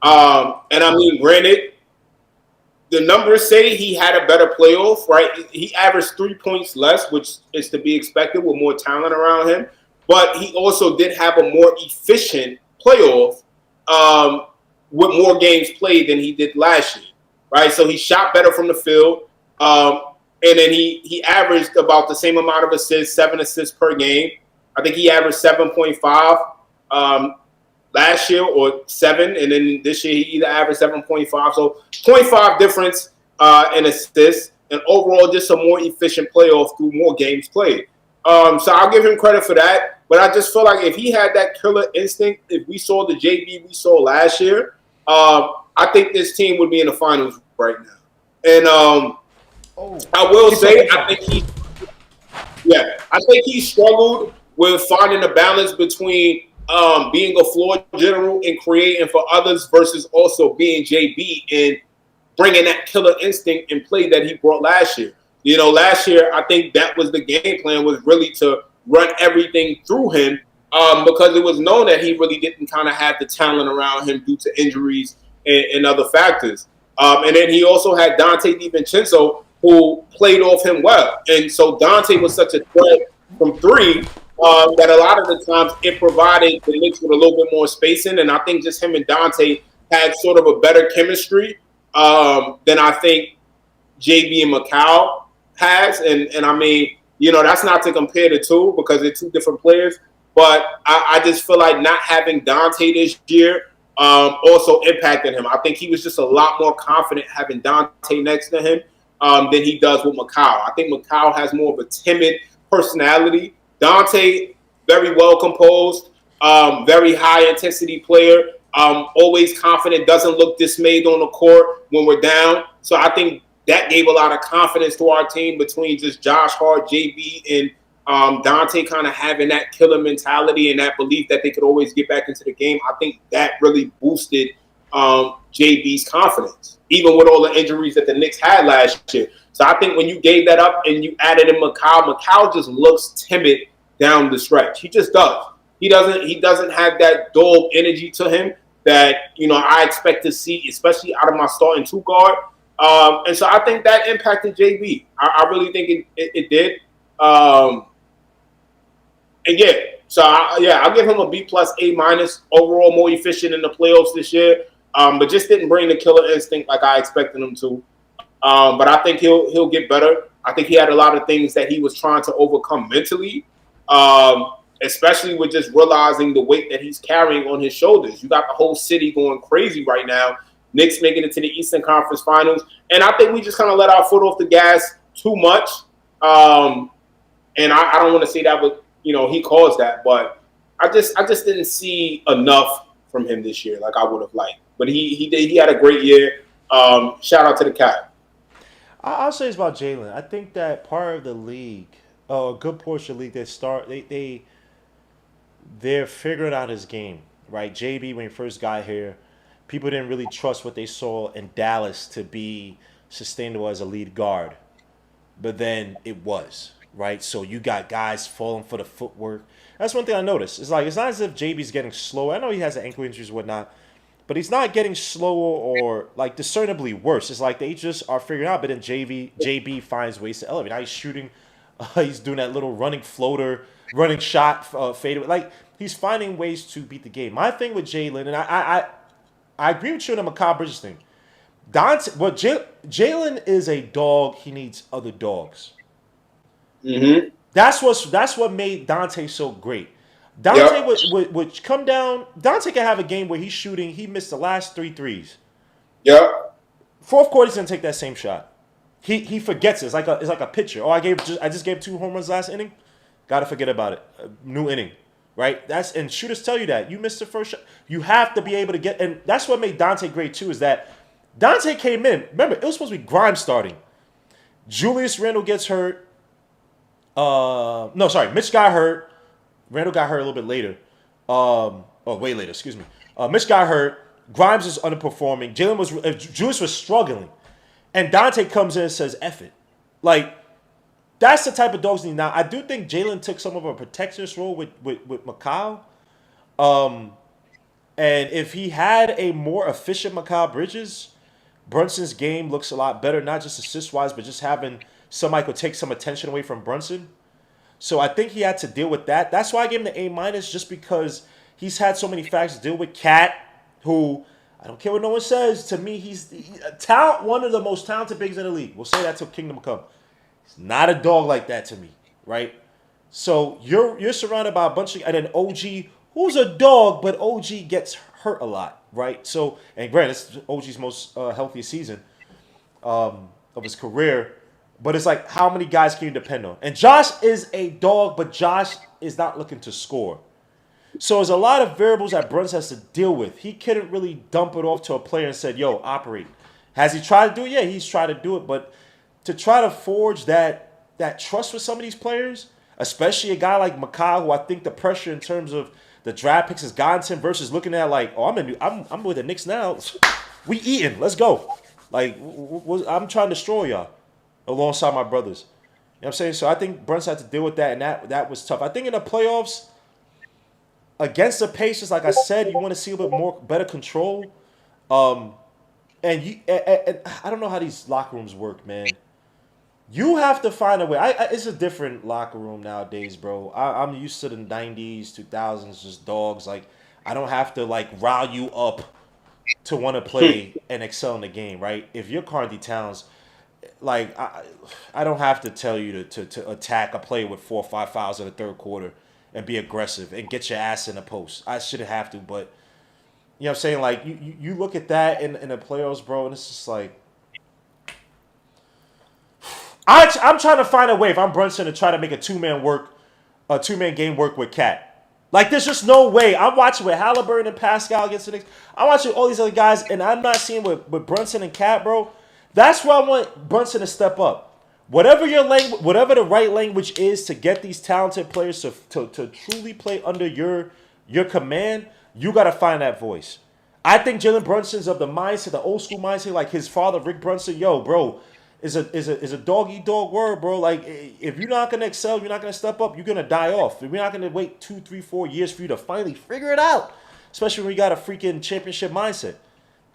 Granted, the numbers say he had a better playoff, right? He averaged 3 points less, which is to be expected with more talent around him. But he also did have a more efficient playoff with more games played than he did last year, right? So he shot better from the field, and then he averaged about the same amount of assists, 7 assists per game. I think he averaged 7.5 last year or 7, and then this year he either averaged 7.5. So 0.5 difference in assists, and overall just a more efficient playoff through more games played. So I'll give him credit for that. But I just feel like if he had that killer instinct, if we saw the JB we saw last year, I think this team would be in the finals right now. And Oh, I will keep talking, say, keep talking. I think he struggled with finding a balance between being a floor general and creating for others versus also being JB and bringing that killer instinct and play that he brought last year. You know, last year I think that was the game plan, was really to run everything through him, because it was known that he really didn't kind of have the talent around him due to injuries and other factors. And then he also had Dante DiVincenzo, who played off him well. And so Dante was such a threat from three, that a lot of the times it provided the Knicks with a little bit more spacing. And I think just him and Dante had sort of a better chemistry than I think JB and Macau has. And I mean, you know, that's not to compare the two because they're two different players. But I just feel like not having Dante this year also impacted him. I think he was just a lot more confident having Dante next to him than he does with Macau. I think Macau has more of a timid personality. Dante, very well composed, very high intensity player, always confident, doesn't look dismayed on the court when we're down. So I think that gave a lot of confidence to our team between just Josh Hart, JB, and Dante kind of having that killer mentality and that belief that they could always get back into the game. I think that really boosted JB's confidence, even with all the injuries that the Knicks had last year. So I think when you gave that up and you added in Macau just looks timid down the stretch. He just does. He doesn't have that dull energy to him that, you know, I expect to see, especially out of my starting two guard. And so I think that impacted JB. I really think it did. And I'll give him a B plus, A minus. Overall, more efficient in the playoffs this year, but just didn't bring the killer instinct like I expected him to. But I think he'll get better. I think he had a lot of things that he was trying to overcome mentally, especially with just realizing the weight that he's carrying on his shoulders. You got the whole city going crazy right now. Knicks making it to the Eastern Conference Finals, and I think we just kind of let our foot off the gas too much. And I don't want to say that, but you know, he caused that. But I just didn't see enough from him this year like I would have liked. But he did. He had a great year. Shout out to the Cat. I'll say this about Jalen. I think that part of the league, a good portion of the league, they're figuring out his game, right? JB, when he first got here, people didn't really trust what they saw in Dallas to be sustainable as a lead guard, but then it was, right? So you got guys falling for the footwork. That's one thing I noticed. It's like it's not as if JB's getting slower. I know he has ankle injuries and whatnot, but he's not getting slower or like discernibly worse. It's like they just are figuring out. But then JB finds ways to elevate. Now he's shooting. He's doing that little running floater, running shot, fadeaway. Like he's finding ways to beat the game. My thing with Jalen, and I agree with you on the Macabre Bridges thing. Jalen is a dog. He needs other dogs. Mm-hmm. That's what made Dante so great. Dante would come down. Dante can have a game where he's shooting. He missed the last 3 threes. Yeah. Fourth quarter, he's gonna take that same shot. He forgets it. It's like a pitcher. Oh, I just gave 2 home runs last inning. Gotta forget about it. New inning, right? And shooters tell you that you missed the first shot. You have to be able to get. And that's what made Dante great too. Is that Dante came in. Remember, it was supposed to be Grimes starting. Julius Randle gets hurt. No, sorry. Mitch got hurt. Randall got hurt a little bit later. Way later. Excuse me. Mitch got hurt. Grimes is underperforming. Julius was struggling, and Dante comes in and says, "F it." Like that's the type of dogs we need. Now I do think Jalen took some of a protectionist role with Macau. And if he had a more efficient Macau Bridges, Brunson's game looks a lot better. Not just assist wise, but just having somebody could take some attention away from Brunson. So I think he had to deal with that. That's why I gave him the A minus, just because he's had so many facts to deal with. Cat, who I don't care what no one says. To me, he's one of the most talented bigs in the league. We'll say that till Kingdom Come. He's not a dog like that to me, right? So you're surrounded by a bunch of, and then OG, who's a dog, but OG gets hurt a lot, right? So, and granted, it's OG's most healthiest season of his career. But it's like, how many guys can you depend on? And Josh is a dog, but Josh is not looking to score. So there's a lot of variables that Brunson has to deal with. He couldn't really dump it off to a player and said, "Yo, operate." Has he tried to do it? Yeah, he's tried to do it, but to try to forge that trust with some of these players, especially a guy like Makai, who I think the pressure in terms of the draft picks has gotten to him versus looking at like, oh, I'm with the Knicks now. We eating. Let's go. Like, I'm trying to destroy y'all alongside my brothers. You know what I'm saying? So I think Brunson had to deal with that, and that was tough. I think in the playoffs, against the Pacers, like I said, you want to see a bit more better control. And I don't know how these locker rooms work, man. You have to find a way. It's a different locker room nowadays, bro. I'm used to the 90s, 2000s, just dogs. Like, I don't have to, like, rile you up to want to play and excel in the game, right? If you're Carnegie Towns, like, I don't have to tell you to attack a player with 4 or 5 fouls in the third quarter and be aggressive and get your ass in the post. I shouldn't have to, but, you know what I'm saying? Like, you look at that in the playoffs, bro, and it's just like, I'm trying to find a way, if I'm Brunson, to try to make a two-man game work with Cat. Like, there's just no way. I'm watching with Halliburton and Pascal against the Knicks. I'm watching all these other guys, and I'm not seeing with Brunson and Cat, bro. That's where I want Brunson to step up. Whatever whatever the right language is to get these talented players to truly play under your command, you got to find that voice. I think Jalen Brunson's of the mindset, the old school mindset, like his father, Rick Brunson. Yo, bro, is a dog eat dog word, bro. Like, if you're not gonna excel, you're not gonna step up, you're gonna die off. We're not gonna wait 2, 3, 4 years for you to finally figure it out. Especially when you got a freaking championship mindset.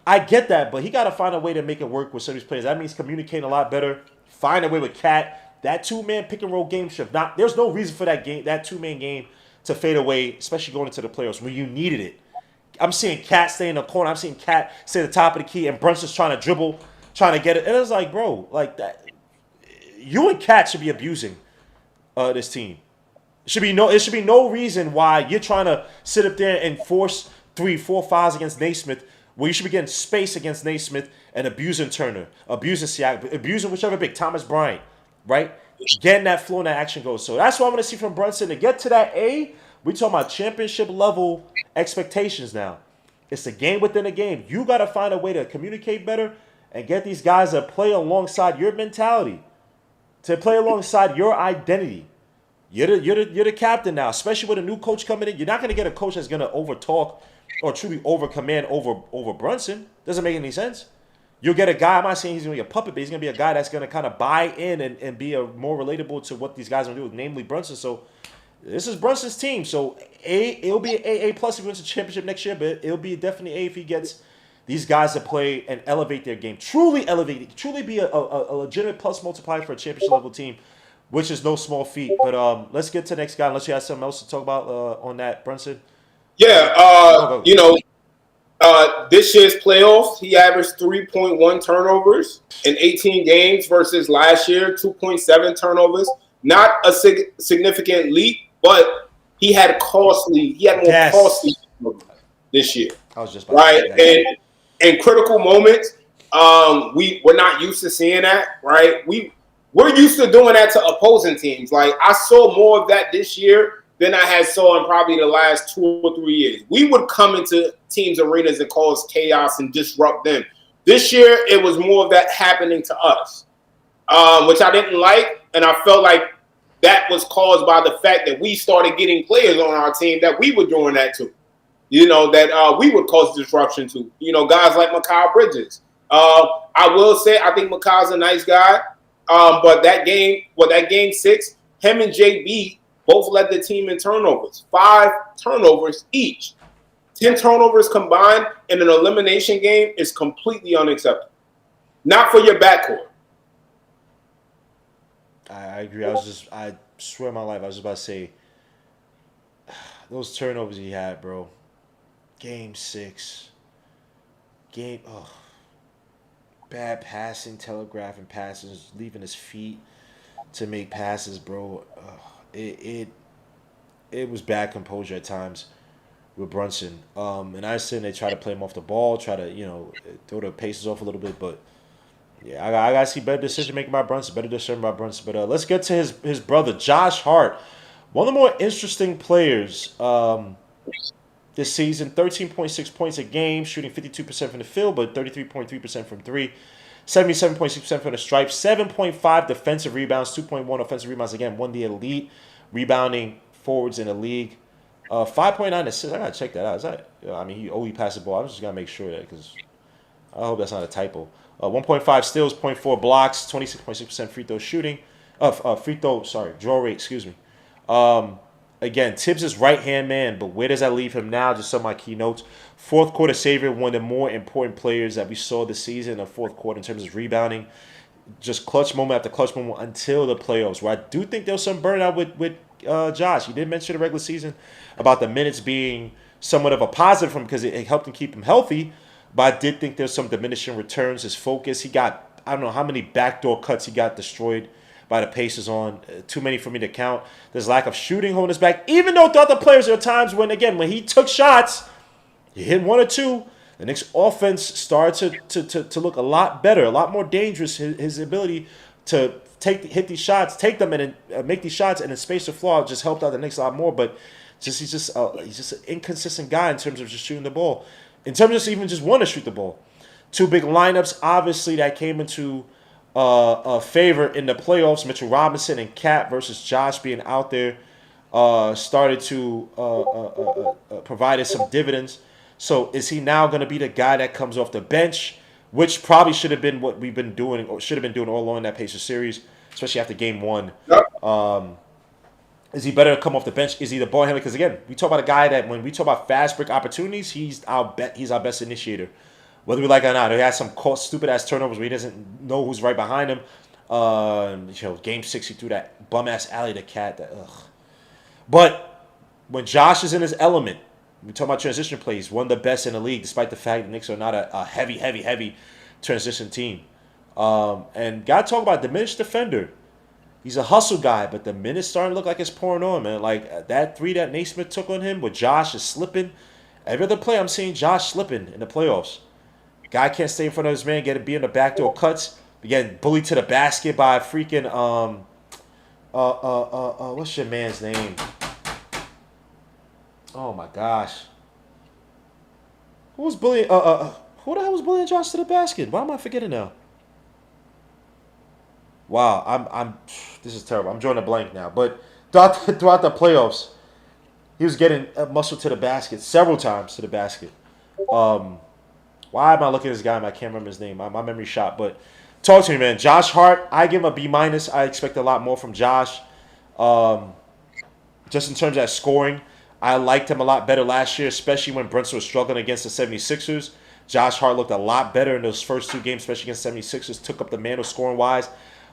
I get that, but he got to find a way to make it work with some of these players. That means communicating a lot better. Find a way with Cat. That two-man pick and roll game should not. There's no reason for that two-man game to fade away, especially going into the playoffs when you needed it. I'm seeing Cat stay in the corner. I'm seeing Cat stay at the top of the key, and Brunson's trying to dribble, trying to get it. And it's like, bro, like that. You and Cat should be abusing this team. It should be no reason why you're trying to sit up there and force 3, 4 fouls against Naismith. Well, you should be getting space against Naismith and abusing Turner, abusing Siakam, abusing whichever big, Thomas Bryant, right? Getting that flow and that action goes. So that's what I want to see from Brunson. To get to that A, we talking about championship level expectations now. It's a game within a game. You got to find a way to communicate better and get these guys to play alongside your mentality, to play alongside your identity. You're the captain now, especially with a new coach coming in. You're not going to get a coach that's going to overtalk or truly over-command over Brunson. Doesn't make any sense. You'll get a guy, I'm not saying he's going to be a puppet, but he's going to be a guy that's going to kind of buy in and be more relatable to what these guys are going to do, namely Brunson. So this is Brunson's team. So it'll be an A+ if he wins the championship next year, but it'll be definitely A if he gets these guys to play and elevate their game. Truly elevate it. Truly be a legitimate plus multiplier for a championship level team, which is no small feat. But let's get to the next guy, unless you have something else to talk about on that, Brunson. Yeah, this year's playoffs, he averaged 3.1 turnovers in 18 games versus last year, 2.7 turnovers. Not a significant leap, but he had more costly turnovers this year. I was just about to say that. And in critical moments, we're not used to seeing that, right? We're used to doing that to opposing teams. Like, I saw more of that this year than I had saw in probably the last 2 or 3 years. We would come into teams' arenas and cause chaos and disrupt them. This year, it was more of that happening to us, which I didn't like, and I felt like that was caused by the fact that we started getting players on our team that we were doing that to, that we would cause disruption to, guys like Mikal Bridges. I will say I think Mikal's a nice guy, but that game 6, him and JB both led the team in turnovers, 5 turnovers each. 10 turnovers combined in an elimination game is completely unacceptable. Not for your backcourt. I agree. I swear my life, I was just about to say, those turnovers he had, bro. Game 6. Bad passing, telegraphing passes, leaving his feet to make passes, bro. It was bad composure at times with Brunson. And I understand they try to play him off the ball, try to, throw the paces off a little bit, but yeah, I got to see better decision making by Brunson, better decision by Brunson. But let's get to his brother, Josh Hart, One of the more interesting players this season, 13.6 points a game, shooting 52% from the field, but 33.3% from three. 77.6% from the stripe, 7.5 defensive rebounds, 2.1 offensive rebounds. Again, one of the elite rebounding forwards in the league. 5.9 assists. I gotta check that out. Is that? I mean, he only passed the ball. I'm just gonna make sure that because I hope that's not a typo. 1.5 steals, zero point 0.4 blocks, 26.6% free throw shooting. Draw rate. Excuse me. Again, Tibbs is right hand man, but where does that leave him now? Just some of my key notes. Fourth quarter savior, one of the more important players that we saw this season in the fourth quarter in terms of rebounding. Just clutch moment after clutch moment until the playoffs, where I do think there was some burnout with Josh. He did mention the regular season about the minutes being somewhat of a positive for him because it helped him keep him healthy. But I did think there's some diminishing returns. His focus, he got, I don't know how many backdoor cuts he got destroyed by the Pacers on. Too many for me to count. There's lack of shooting holding us back. Even though throughout the players, there are times when, again, when he took shots, he hit one or two, the Knicks offense started to look a lot better, a lot more dangerous. His ability to hit these shots, take them and make these shots and then space the floor just helped out the Knicks a lot more. But he's just an inconsistent guy in terms of just shooting the ball. In terms of even just want to shoot the ball. Two big lineups, obviously, that came into favor in the playoffs. Mitchell Robinson and Cat versus Josh being out there started to provide us some dividends. So is he now going to be the guy that comes off the bench, which probably should have been what we've been doing or should have been doing all along in that Pacers series, especially after game one. Is he better to come off the bench? Is he the ball handler? Because again, we talk about a guy that when we talk about fast break opportunities, he's our best initiator. Whether we like it or not, he has some stupid ass turnovers where he doesn't know who's right behind him. Game 6, he threw that bum ass alley to Cat. But when Josh is in his element, we talk about transition plays, one of the best in the league, despite the fact the Knicks are not a heavy transition team. And got to talk about diminished defender. He's a hustle guy, but the minutes starting to look like it's pouring on, man. Like that three that Naismith took on him, with Josh is slipping. Every other play, I'm seeing Josh slipping in the playoffs. Guy can't stay in front of his man, be in the backdoor cuts. Again, bullied to the basket by a freaking what's your man's name? Oh my gosh. Who was bullying who the hell was bullying Josh to the basket? Why am I forgetting now? Wow, I'm this is terrible. I'm drawing a blank now. But throughout the playoffs, he was getting muscle to the basket several times to the basket. Why am I looking at this guy? I can't remember his name. My memory shot. But talk to me, man. Josh Hart, I give him a B-. I expect a lot more from Josh. Just in terms of scoring, I liked him a lot better last year, especially when Brunson was struggling against the 76ers. Josh Hart looked a lot better in those first two games, especially against 76ers, took up the mantle scoring-wise.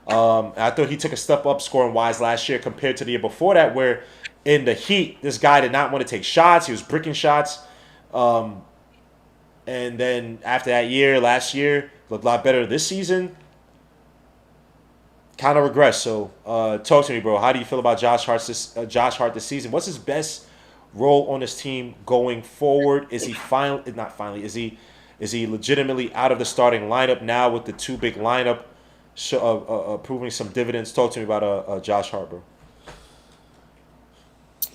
I thought he took a step up scoring-wise last year compared to the year before that, where in the Heat, this guy did not want to take shots. He was bricking shots. And then after that year, last year, looked a lot better this season. Kind of regressed. So talk to me, bro. How do you feel about Josh Hart this season? What's his best role on this team going forward? Is he Is he legitimately out of the starting lineup now with the two big lineup proving some dividends? Talk to me about Josh Hart, bro.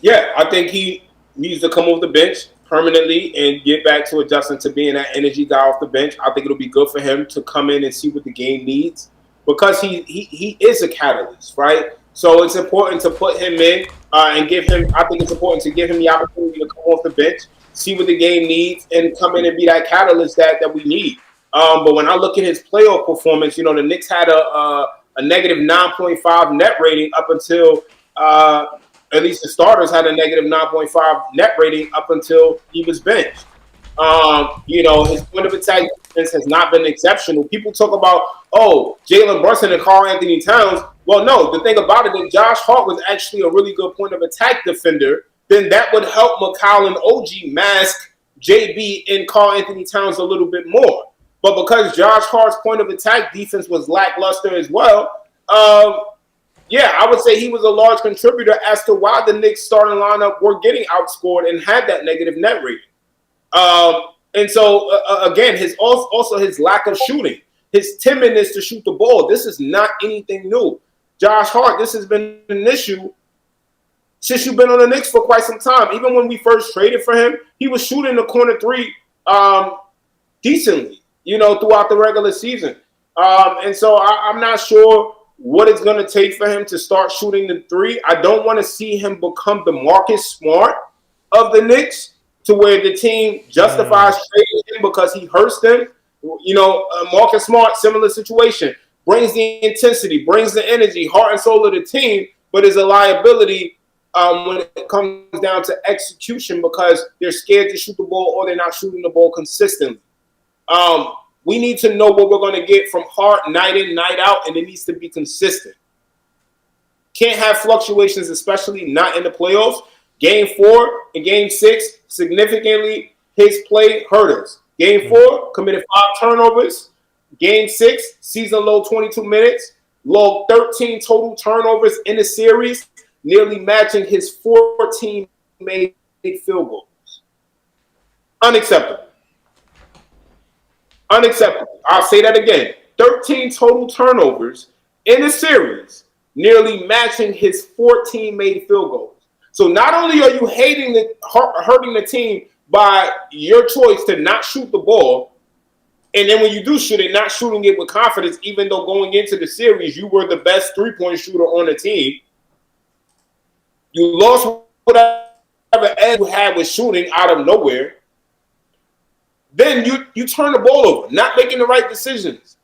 Yeah, I think he needs to come off the bench permanently and get back to adjusting to being that energy guy off the bench. I think it'll be good for him to come in and see what the game needs, because he is a catalyst, right? So it's important to put him in and give him. I think it's important to give him the opportunity to come off the bench, see what the game needs, and come in and be that catalyst that we need. But when I look at his playoff performance, the Knicks had a negative 9.5 net rating up until at least the starters had a negative 9.5 net rating up until he was benched. His point of attack defense has not been exceptional. People talk about, Jalen Brunson and Karl Anthony Towns. Well, no, the thing about it is Josh Hart was actually a really good point of attack defender. Then that would help McCall and OG mask JB and Karl Anthony Towns a little bit more. But because Josh Hart's point of attack defense was lackluster as well, I would say he was a large contributor as to why the Knicks starting lineup were getting outscored and had that negative net rating. And so, again, his lack of shooting, his timidness to shoot the ball. This is not anything new. Josh Hart, this has been an issue since you've been on the Knicks for quite some time. Even when we first traded for him, he was shooting the corner three decently, throughout the regular season. And so I'm not sure what it's going to take for him to start shooting the three. I don't want to see him become the Marcus Smart of the Knicks, to where the team justifies trading him because he hurts them. Marcus Smart, similar situation, brings the intensity, brings the energy, heart and soul of the team, but is a liability when it comes down to execution because they're scared to shoot the ball or they're not shooting the ball consistently. We need to know what we're going to get from Hart night in, night out, and it needs to be consistent. Can't have fluctuations, especially not in the playoffs. Game 4 and Game 6, significantly, his play hurt us. Game 4, committed 5 turnovers. Game 6, season low 22 minutes. Low 13 total turnovers in the series, nearly matching his 14 made field goals. Unacceptable. Unacceptable. I'll say that again. 13 total turnovers in the series, nearly matching his 14 made field goals. So not only are you hurting the team by your choice to not shoot the ball, and then when you do shoot it, not shooting it with confidence, even though going into the series, you were the best three-point shooter on the team. You lost whatever edge you had with shooting out of nowhere. Then you turn the ball over, not making the right decisions.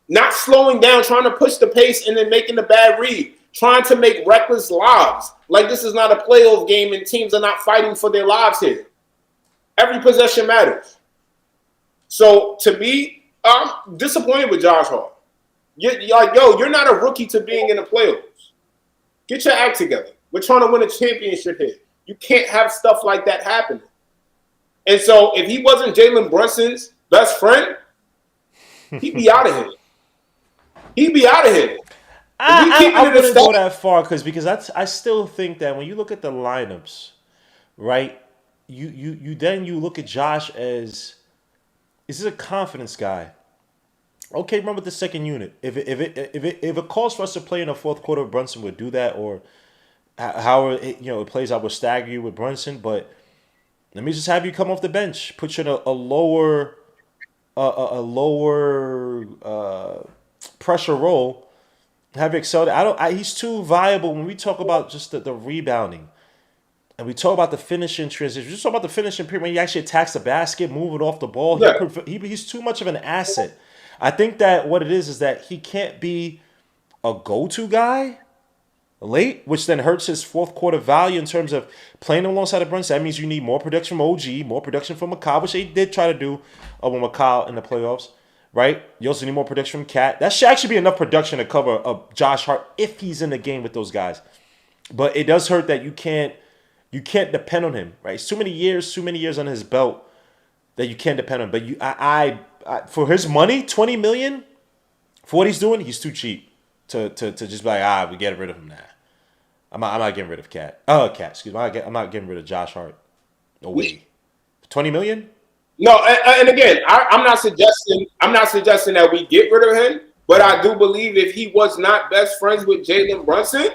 Not slowing down, trying to push the pace and then making the bad read. Trying to make reckless lobs. Like this is not a playoff game and teams are not fighting for their lives here. Every possession matters. So to me, I'm disappointed with Josh Hart. You're not a rookie to being in the playoffs. Get your act together. We're trying to win a championship here. You can't have stuff like that happening. And so if he wasn't Jalen Brunson's best friend, he'd be out of here. He'd be out of here. I wouldn't go that far because I still think that when you look at the lineups, right, you look at Josh as, is this a confidence guy? Okay, remember the second unit. If it calls for us to play in the fourth quarter, Brunson would do that, or how it plays, I would stagger you with Brunson, but let me just have you come off the bench, put you in a lower pressure role, have you excelled. He's too viable when we talk about just the rebounding, and we talk about the finishing transition. Just talk about the finishing period when he actually attacks the basket, move it off the ball. Yeah. He's too much of an asset. I think that what it is that he can't be a go-to guy late, which then hurts his fourth quarter value in terms of playing alongside of Brunson. That means you need more production from OG, more production from McCall, which they did try to do with McCall in the playoffs, right? You also need more production from Cat. That should actually be enough production to cover Josh Hart if he's in the game with those guys. But it does hurt that you can't depend on him, right? It's too many years on his belt that you can't depend on. But I for his money, $20 million for what he's doing, he's too cheap to just be like, we get rid of him now. I'm not getting rid of Cat. Excuse me. I'm not getting rid of Josh Hart. No way. $20 million? No, and again, I'm not suggesting that we get rid of him, but I do believe if he was not best friends with Jalen Brunson,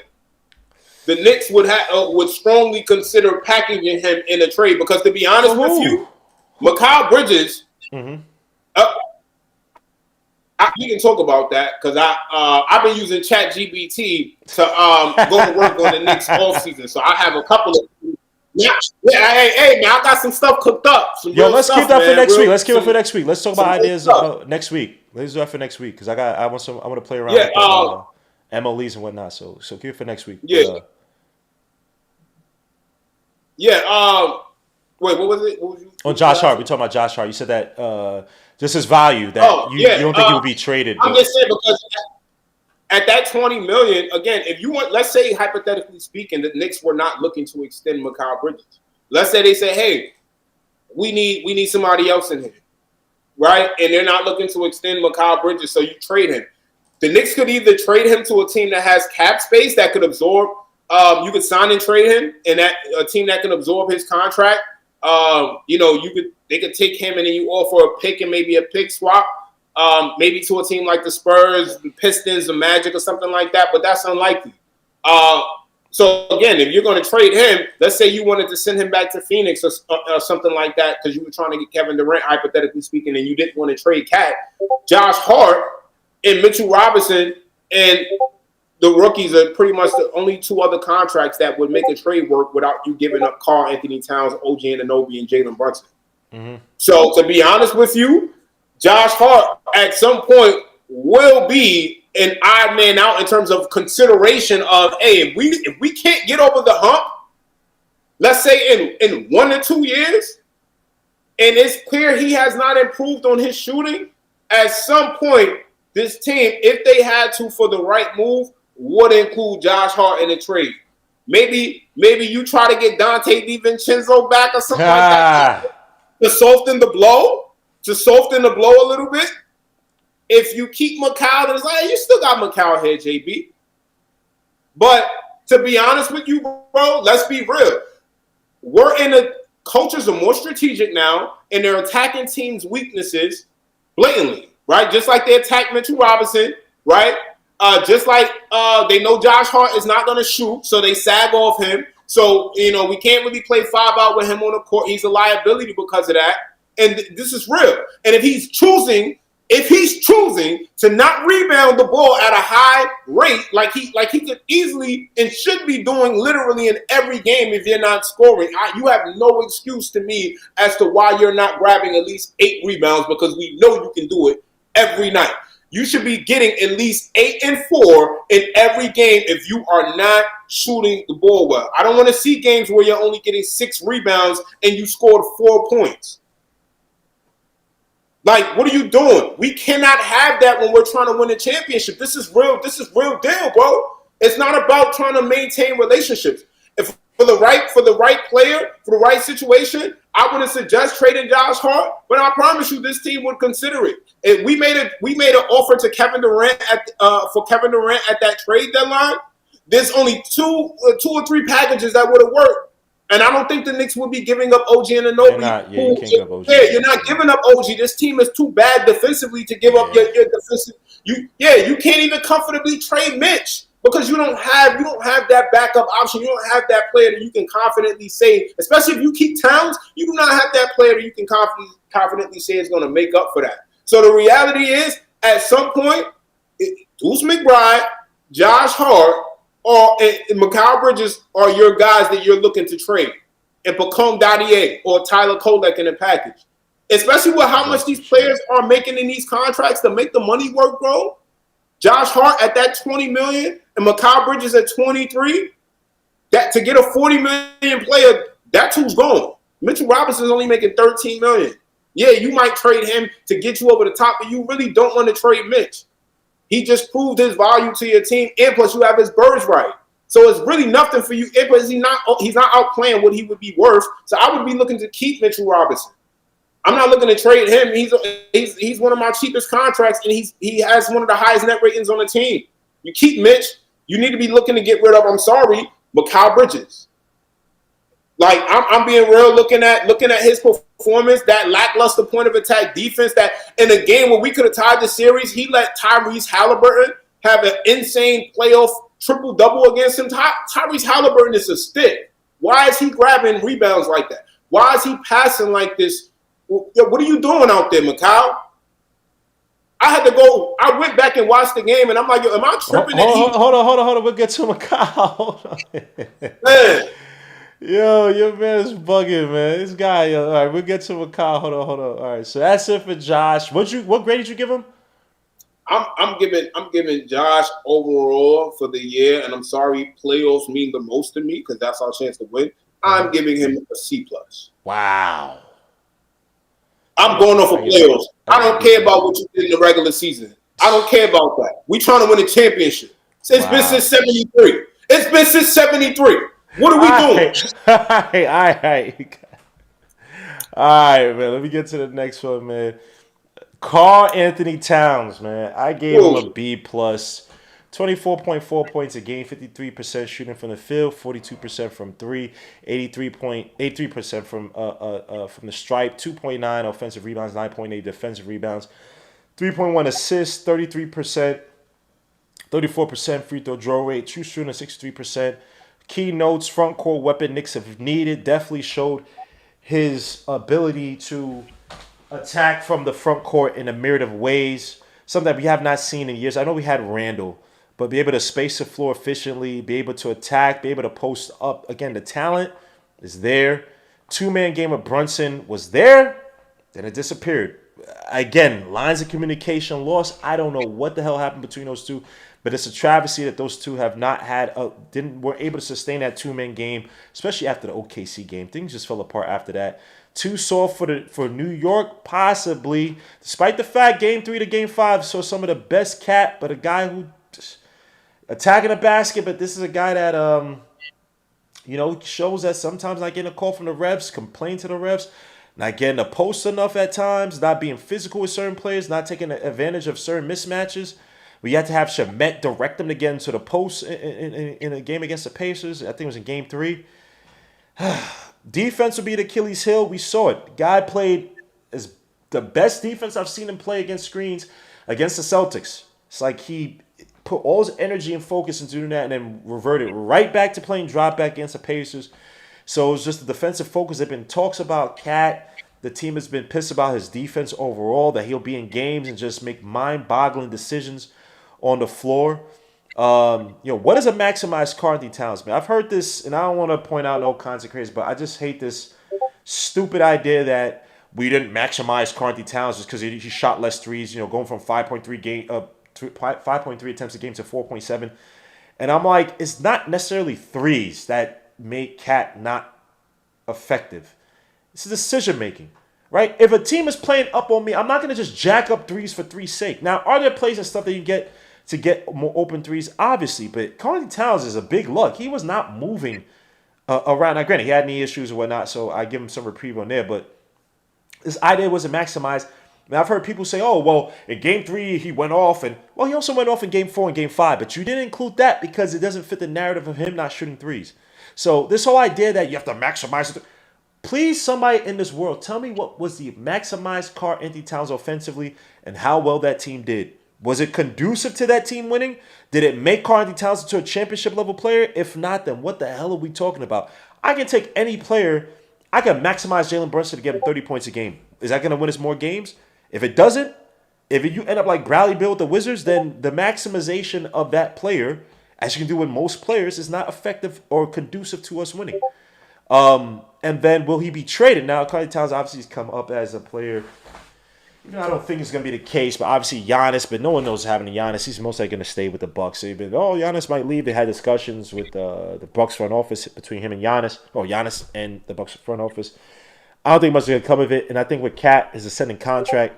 the Knicks would strongly consider packaging him in a trade. Because to be honest with you, Mikal Bridges. Mm-hmm. We can talk about that because I've been using ChatGPT to go to work on the Knicks all season. So I have a couple of hey man, I got some stuff cooked up. Let's keep that for next week. Let's keep it for next week. Let's talk about ideas next week. Let's do that for next week because I want to play around with MLEs and whatnot. So keep it for next week. Yeah. Wait, what was it? What was you? On Josh Hart, we're talking about Josh Hart. You said that just his value that you don't think he would be traded. I'm just saying because at that $20 million, again, if you want, let's say hypothetically speaking, the Knicks were not looking to extend Mikal Bridges. Let's say they say, hey, we need somebody else in here, right? And they're not looking to extend Mikal Bridges, so you trade him. The Knicks could either trade him to a team that has cap space that could absorb. You could sign and trade him, and that a team that can absorb his contract. They could take him and then you offer a pick and maybe a pick swap, maybe to a team like the Spurs, the Pistons, the Magic, or something like that. But that's unlikely. So again, if you're going to trade him, let's say you wanted to send him back to Phoenix or something like that because you were trying to get Kevin Durant, hypothetically speaking, and you didn't want to trade Cat, Josh Hart and Mitchell Robinson and the rookies are pretty much the only two other contracts that would make a trade work without you giving up Karl Anthony Towns, OG Anunoby, and Jalen Brunson. Mm-hmm. So to be honest with you, Josh Hart at some point will be an odd man out in terms of consideration of, hey, if we can't get over the hump, let's say in 1 or 2 years, and it's clear he has not improved on his shooting, at some point, this team, if they had to for the right move, would include Josh Hart in a trade. Maybe you try to get Dante DiVincenzo back or something like that to soften the blow a little bit. If you keep Mikal, then it's like, hey, you still got Mikal here, JB. But to be honest with you, bro, let's be real. Coaches are more strategic now, and they're attacking teams' weaknesses blatantly, right? Just like they attacked Mitchell Robinson, right? Just like they know Josh Hart is not going to shoot, so they sag off him. So, we can't really play 5 out with him on the court. He's a liability because of that. And this is real. And if he's choosing to not rebound the ball at a high rate, like he could easily and should be doing literally in every game if you're not scoring, you have no excuse to me as to why you're not grabbing at least 8 rebounds, because we know you can do it every night. You should be getting at least 8 and 4 in every game if you are not shooting the ball well. I don't want to see games where you're only getting 6 rebounds and you scored 4 points. Like, what are you doing? We cannot have that when we're trying to win a championship. This is real deal, bro. It's not about trying to maintain relationships. If for the right player, for the right situation, I wouldn't suggest trading Josh Hart, but I promise you this team would consider it. If we made an offer to Kevin Durant for Kevin Durant at that trade deadline, there's only two or three packages that would have worked. And I don't think the Knicks would be giving up OG and Anunoby. You can't give up OG. Yeah, you're not giving up OG. This team is too bad defensively to give up your defensive. You can't even comfortably trade Mitch because you don't have that backup option. You don't have that player that you can confidently say, especially if you keep Towns, you do not have that player that you can confidently say is going to make up for that. So the reality is, at some point, Deuce McBride, Josh Hart, and Mikal Bridges are your guys that you're looking to trade. And Pacome Dadier or Tyler Kolek in a package. Especially with how much these players are making in these contracts to make the money work, bro. Josh Hart at that $20 million and Mikal Bridges at 23. That to get a $40 million player, that's who's going. Mitchell Robinson is only making $13 million. Yeah, you might trade him to get you over the top, but you really don't want to trade Mitch. He just proved his value to your team, and plus you have his birds right. So it's really nothing for you. He's not outplaying what he would be worth. So I would be looking to keep Mitchell Robinson. I'm not looking to trade him. He's one of my cheapest contracts, and he has one of the highest net ratings on the team. You keep Mitch, you need to be looking to get rid of, Mikal Bridges. Like I'm being real, looking at his performance, that lackluster point of attack defense. That in a game where we could have tied the series, he let Tyrese Halliburton have an insane playoff triple-double against him. Tyrese Halliburton is a stick. Why is he grabbing rebounds like that? Why is he passing like this? What are you doing out there, Mikal? I went back and watched the game, and I'm like, am I tripping? Hold on. We'll get to Mikal. Man. Yo, your man is bugging, man. This guy, all right, we'll get to Mikal. Hold on. All right, so that's it for Josh. What grade did you give him? I'm giving Josh overall for the year, and I'm sorry, playoffs mean the most to me because that's our chance to win. I'm giving him a C+. Wow. I'm going off of playoffs. I don't care about what you did in the regular season. I don't care about that. We trying to win a championship. It's been since 73. It's been since 73. What are we doing? All right, man. Let me get to the next one, man. Karl Anthony Towns, man. I gave him a B+. 24.4 points a game, 53% shooting from the field, 42% from 3, 83% from the stripe, 2.9 offensive rebounds, 9.8 defensive rebounds, 3.1 assists, 33%, 34% free throw draw rate, true shooting 63%. keynotes, front court weapon Knicks have needed. Definitely showed his ability to attack from the front court in a myriad of ways, something that we have not seen in years. I know we had Randall, but be able to space the floor efficiently, be able to attack, be able to post up. Again, the talent is there. Two-man game of Brunson was there, then it disappeared. Again, lines of communication lost. I don't know what the hell happened between those two, but it's a travesty that those two have not had weren't able to sustain that two-man game, especially after the OKC game. Things just fell apart after that. Too soft for New York, possibly. Despite the fact Game 3 to Game 5 saw some of the best Cat, but a guy who just attacking the basket. But this is a guy that shows that sometimes not getting a call from the refs, complain to the refs, not getting a post enough at times, not being physical with certain players, not taking advantage of certain mismatches. We had to have Shamet direct them to get into the post in a game against the Pacers. I think it was in Game 3. Defense would be the Achilles heel. We saw it. Guy played as the best defense I've seen him play against screens against the Celtics. It's like he put all his energy and focus into doing that and then reverted right back to playing drop back against the Pacers. So it was just the defensive focus. There have been talks about Cat. The team has been pissed about his defense overall, that he'll be in games and just make mind-boggling decisions on the floor. What is a maximized Karl-Anthony Towns, man? I've heard this, and I don't want to point out no kinds of crazy, but I just hate this stupid idea that we didn't maximize Karl-Anthony Towns just because he shot less threes. Going from 5.3 attempts a game to 4.7, and I'm like, it's not necessarily threes that make Cat not effective. It's decision making, right? If a team is playing up on me, I'm not gonna just jack up threes for three's sake. Now, are there plays and stuff that you get to get more open threes? Obviously, but Karl-Anthony Towns is a big lug. He was not moving around. Now, granted, he had knee issues and whatnot, so I give him some reprieve on there. But this idea wasn't maximized. Now, I've heard people say, oh, well, in Game 3, he went off. And, well, he also went off in Game 4 and Game 5. But you didn't include that because it doesn't fit the narrative of him not shooting threes. So this whole idea that you have to maximize it. Please, somebody in this world, tell me what was the maximized Karl-Anthony Towns offensively and how well that team did. Was it conducive to that team winning? Did it make Karl-Anthony Towns into a championship level player? If not, then what the hell are we talking about? I can take any player. I can maximize Jalen Brunson to get him 30 points a game. Is that going to win us more games? If it doesn't, if you end up like Bradley Beal with the Wizards, then the maximization of that player, as you can do with most players, is not effective or conducive to us winning. And then will he be traded? Now, Karl-Anthony Towns obviously has come up as a player. I don't think it's going to be the case, but obviously Giannis, but no one knows what's happening to Giannis. He's most likely going to stay with the Bucks. So Giannis might leave. They had discussions with the Bucks front office between him and Giannis and the Bucks front office. I don't think much is going to come of it. And I think with Cat, his ascending contract,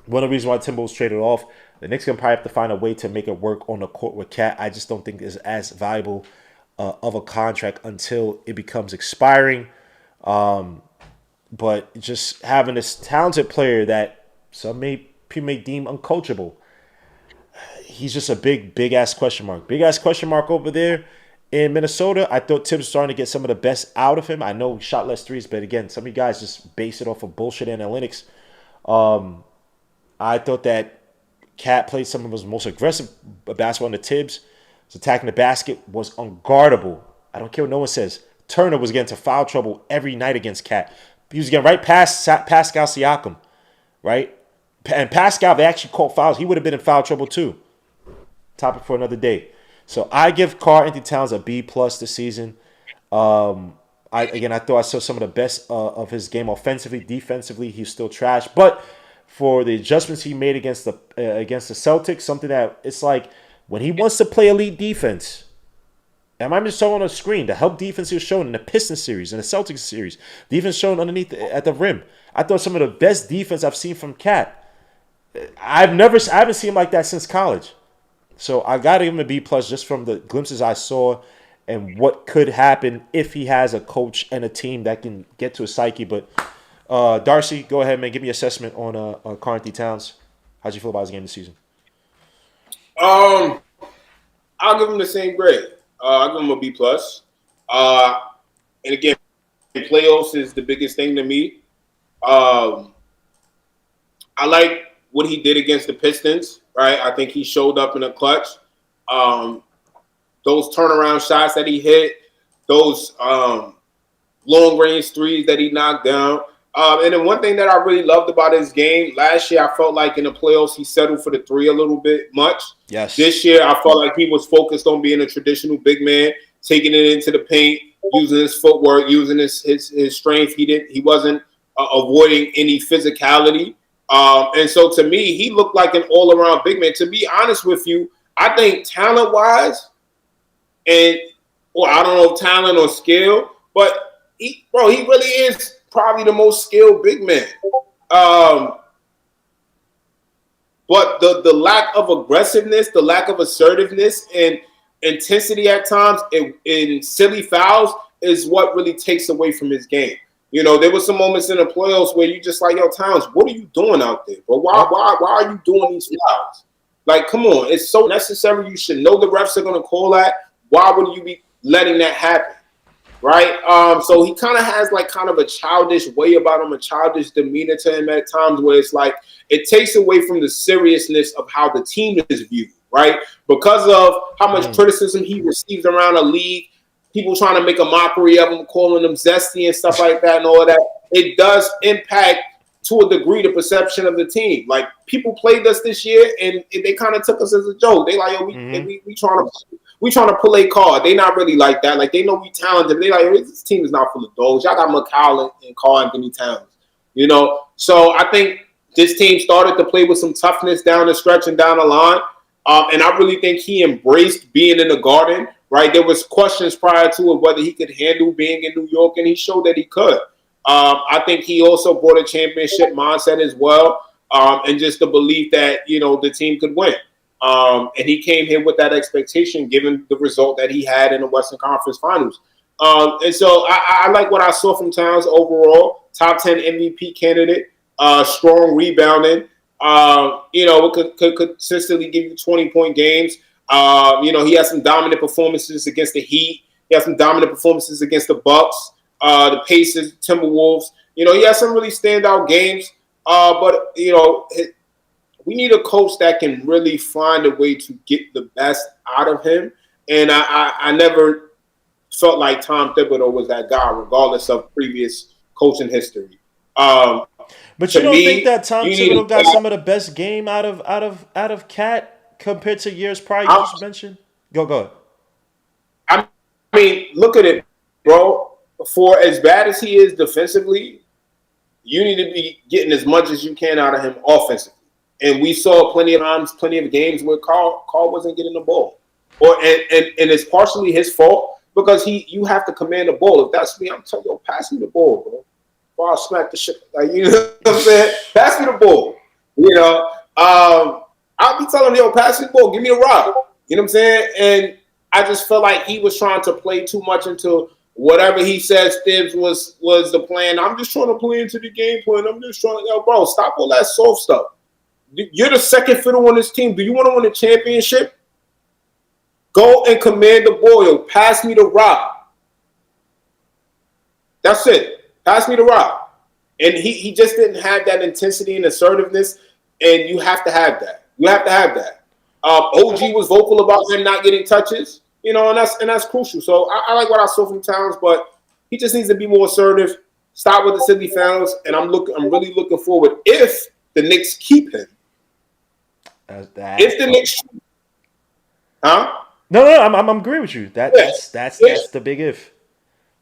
one of the reasons why Timberwolves traded off, the Knicks going to probably have to find a way to make it work on the court with Cat. I just don't think it's as valuable of a contract until it becomes expiring. But just having this talented player that some people may deem uncoachable, he's just a big ass question mark. Big ass question mark over there in Minnesota. I thought Tibbs was starting to get some of the best out of him. I know he shot less threes, but again, some of you guys just base it off of bullshit analytics. I thought that Cat played some of his most aggressive basketball in the Tibbs. His attacking the basket was unguardable. I don't care what no one says. Turner was getting into foul trouble every night against Cat. He was getting right past Pascal Siakam, right? And Pascal, they actually called fouls. He would have been in foul trouble too. Topic for another day. So I give Karl-Anthony Towns a B+ this season. I thought I saw some of the best of his game offensively. Defensively, he's still trash. But for the adjustments he made against the Celtics, something that it's like when he wants to play elite defense. And I'm just showing on the screen the help defense he was showing in the Pistons series and the Celtics series. Defense shown underneath at the rim. I thought some of the best defense I've seen from Cat. I haven't seen him like that since college. So I got to give him a B+ just from the glimpses I saw and what could happen if he has a coach and a team that can get to his psyche. But Darcy, go ahead, man. Give me an assessment on Karl-Anthony Towns. How'd you feel about his game this season? I'll give him the same grade. I'll give him a B+. And again, playoffs is the biggest thing to me. I like what he did against the Pistons, right? I think he showed up in a clutch. those turnaround shots that he hit, those long range threes that he knocked down. And then one thing that I really loved about his game last year, I felt like in the playoffs he settled for the three a little bit much. Yes. This year, I felt like he was focused on being a traditional big man, taking it into the paint, using his footwork, using his strength. He wasn't avoiding any physicality. And so to me, he looked like an all around big man. To be honest with you, I think talent wise, I don't know if talent or skill, but he really is probably the most skilled big man. But the lack of aggressiveness, the lack of assertiveness, and intensity at times in silly fouls is what really takes away from his game. You know, there were some moments in the playoffs where you just like, yo, Towns, what are you doing out there, bro? Why are you doing these fouls? Like, come on, it's so necessary. You should know the refs are going to call that. Why would you be letting that happen? Right? So he kind of has like kind of a childish way about him, a childish demeanor to him at times where it's like it takes away from the seriousness of how the team is viewed, right? Because of how much criticism he receives around the league, people trying to make a mockery of him, calling him zesty and stuff like that and all of that, it does impact to a degree the perception of the team. Like people played us this year and they kind of took us as a joke. They like, yo, we trying to pull a card. They not really like that. Like they know we talented. They like, this team is not full of dogs. Y'all got McCollum and Carl Anthony Towns. You know? So I think this team started to play with some toughness down the stretch and down the line. And I really think he embraced being in the Garden, right? There was questions prior to it whether he could handle being in New York, and he showed that he could. I think he also brought a championship mindset as well, and just the belief that, you know, the team could win. And he came here with that expectation, given the result that he had in the Western Conference Finals. And so I like what I saw from Towns overall. Top 10 MVP candidate, strong rebounding. You know, could consistently give you 20-point games. You know, he has some dominant performances against the Heat. He has some dominant performances against the Bucks, the Pacers, Timberwolves. You know, he has some really standout games. But, you know, we need a coach that can really find a way to get the best out of him. And I never felt like Tom Thibodeau was that guy, regardless of previous coaching history. But you don't think that Tom Thibodeau got some of the best game out of Cat compared to years prior? You just mentioned. Go ahead. I mean, look at it, bro. For as bad as he is defensively, you need to be getting as much as you can out of him offensively. And we saw plenty of times, plenty of games where Carl wasn't getting the ball, and it's partially his fault because you have to command the ball. If that's me, I'm telling you, pass me the ball, bro. Or I'll smack the shit. Like, you know what I'm saying? Pass me the ball. You know, I'll be telling him, yo, pass me the ball. Give me a rock. You know what I'm saying? And I just felt like he was trying to play too much into whatever he said Stibbs was the plan. I'm just trying to play into the game plan. I'm just trying to, yo, bro, stop all that soft stuff. You're the second fiddle on this team. Do you want to win a championship? Go and command the ball. Yo, pass me the rock. That's it. Pass me the rock. And he just didn't have that intensity and assertiveness, and you have to have that. You have to have that. OG was vocal about him not getting touches, you know, and that's crucial. So I like what I saw from Towns, but he just needs to be more assertive. Stop with the silly fouls, and I'm really looking forward if the Knicks keep him. If the Knicks, huh? No, I'm agreeing with you. That's the big if.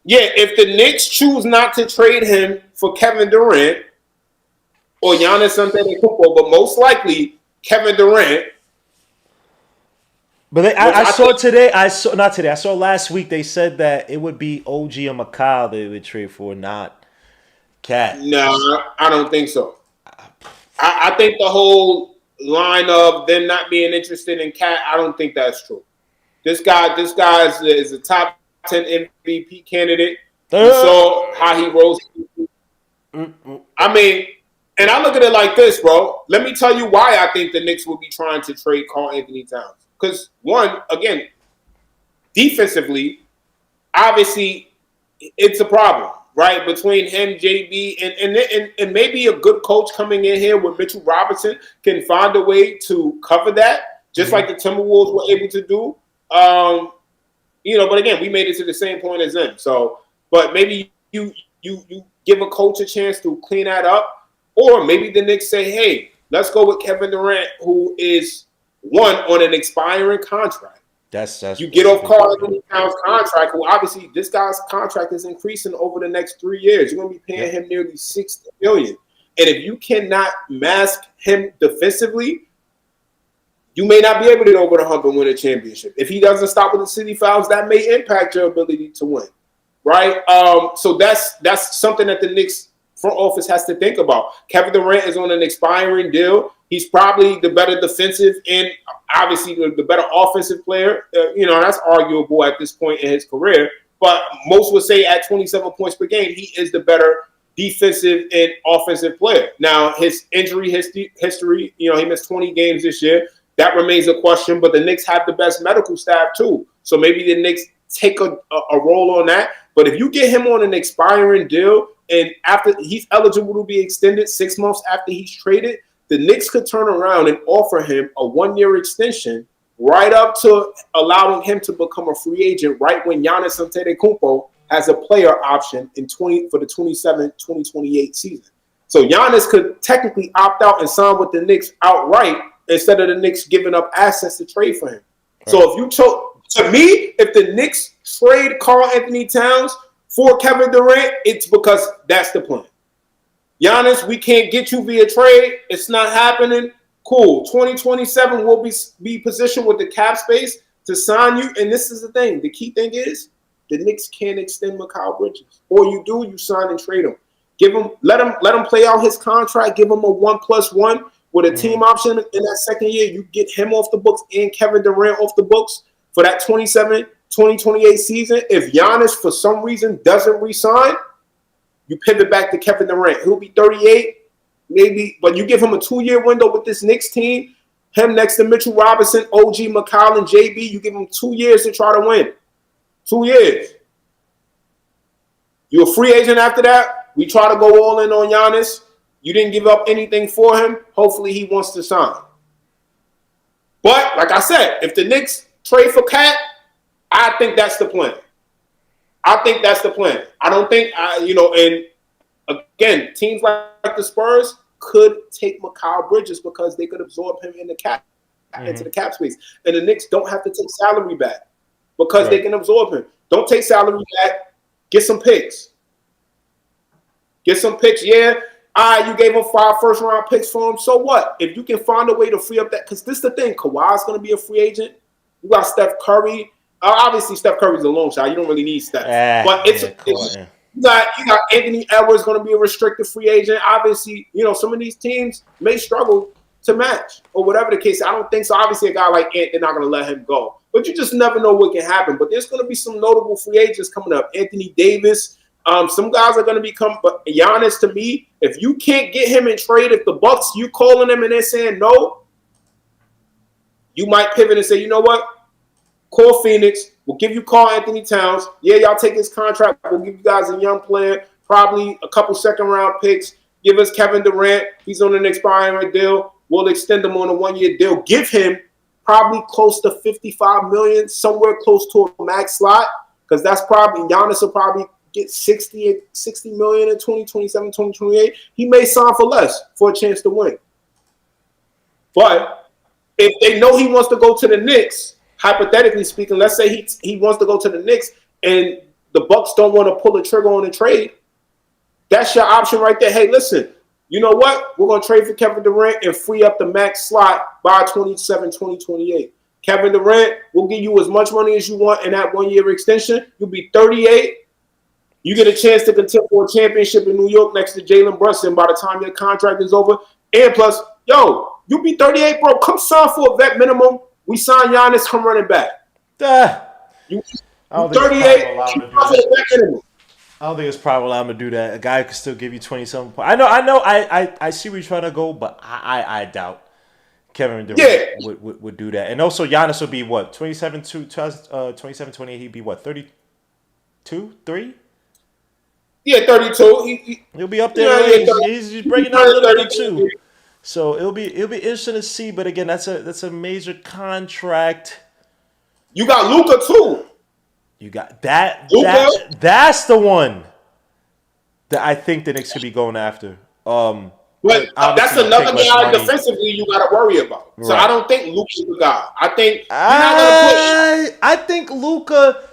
Yeah, if the Knicks choose not to trade him for Kevin Durant or Giannis Antetokounmpo, but most likely Kevin Durant. But I saw last week they said that it would be OG and McCall they would trade for, not Cat. No, I don't think so. I think the whole line of them not being interested in Cat, I don't think that's true. This guy is a top 10 MVP candidate. You saw how he rose. I mean, and I look at it like this, bro. Let me tell you why I think the Knicks will be trying to trade Karl Anthony Towns. Because, one, again, defensively, obviously, it's a problem, right? Between him, JB, and maybe a good coach coming in here with Mitchell Robinson can find a way to cover that, just like the Timberwolves were able to do. But again, we made it to the same point as them. So, but maybe you give a coach a chance to clean that up, or maybe the Knicks say, hey, let's go with Kevin Durant, who is one on an expiring contract. That's you get off Karl Anthony Towns' contract, who obviously this guy's contract is increasing over the next 3 years. You're going to be paying him nearly $60 million. And if you cannot mask him defensively, you may not be able to get over the hump and win a championship. If he doesn't stop with the city fouls, that may impact your ability to win, right? So that's something that the Knicks front office has to think about. Kevin Durant is on an expiring deal. He's probably the better defensive and obviously the better offensive player. That's arguable at this point in his career. But most would say at 27 points per game, he is the better defensive and offensive player. Now, his injury history, he missed 20 games this year. That remains a question, but the Knicks have the best medical staff too. So maybe the Knicks take a role on that. But if you get him on an expiring deal and after he's eligible to be extended 6 months after he's traded, the Knicks could turn around and offer him a 1-year extension right up to allowing him to become a free agent right when Giannis Antetokounmpo has a player option for the 2027-2028 season. So Giannis could technically opt out and sign with the Knicks outright instead of the Knicks giving up assets to trade for him. Right. So if the Knicks trade Karl Anthony Towns for Kevin Durant, it's because that's the plan. Giannis, we can't get you via trade. It's not happening. Cool. 2027 will be positioned with the cap space to sign you. And this is the thing. The key thing is the Knicks can't extend Mikal Bridges. Or you sign and trade him. Let him play out his contract. Give him a 1+1 with a team option in that second year. You get him off the books and Kevin Durant off the books for that 2027-2028 season. If Giannis, for some reason, doesn't re-sign, you pivot back to Kevin Durant. He'll be 38, maybe, but you give him a 2-year window with this Knicks team, him next to Mitchell Robinson, OG, McCollum, JB, you give him 2 years to try to win. 2 years. You're a free agent after that. We try to go all in on Giannis. You didn't give up anything for him. Hopefully he wants to sign. But, like I said, if the Knicks trade for Cat, I think that's the plan. I don't think, and again, teams like the Spurs could take Mikal Bridges because they could absorb him in the cap, into the cap space. And the Knicks don't have to take salary back because they can absorb him. Don't take salary back. Get some picks. Yeah. You gave him 5 first-round picks for him. So what? If you can find a way to free up that, because this is the thing, Kawhi's going to be a free agent. You got Steph Curry. Obviously, Steph Curry's a long shot. You don't really need Steph. But you got Anthony Edwards going to be a restricted free agent. Obviously, some of these teams may struggle to match or whatever the case. I don't think so. Obviously, a guy like Ant, they're not going to let him go. But you just never know what can happen. But there's going to be some notable free agents coming up. Anthony Davis. Some guys are going to become, but Giannis, to me, if you can't get him in trade, if the Bucks, you calling them and they're saying no, you might pivot and say, you know what? Call Phoenix. We'll give you Karl Anthony Towns. Yeah, y'all take his contract. We'll give you guys a young player, probably a couple second-round picks. Give us Kevin Durant. He's on an expiring deal. We'll extend him on a 1-year deal. Give him probably close to $55 million, somewhere close to a max slot, because that's probably Giannis will probably get 60 million in 2027, 2028. He may sign for less for a chance to win. But if they know he wants to go to the Knicks, hypothetically speaking, let's say he wants to go to the Knicks and the Bucks don't want to pull a trigger on a trade, that's your option right there. Hey, listen, you know what? We're going to trade for Kevin Durant and free up the max slot by 27, 2028. Kevin Durant, we'll give you as much money as you want in that 1-year extension. You'll be 38. You get a chance to contend for a championship in New York next to Jalen Brunson by the time your contract is over. And plus, you'll be 38, bro. Come sign for a vet minimum. We sign Giannis, come running back. You 38, keep off of the vet minimum. I don't think it's probably allowed him to do that. A guy could still give you 27 points. I see where you're trying to go, but I doubt Kevin Durant would do that. And also, Giannis will be what? 27, 28, he'd be what? 32, 3? Yeah, 32. He'll be up there. He's breaking out a little bit too. So it'll be interesting to see. But again, that's a major contract. You got Luka too. You got that. Luka, That's the one that I think the Knicks could be going after. but But that's obviously you take another less guy money. defensively you got to worry about. So I Right. don't think Luka's the guy. I think you're not going to push. I think Luca,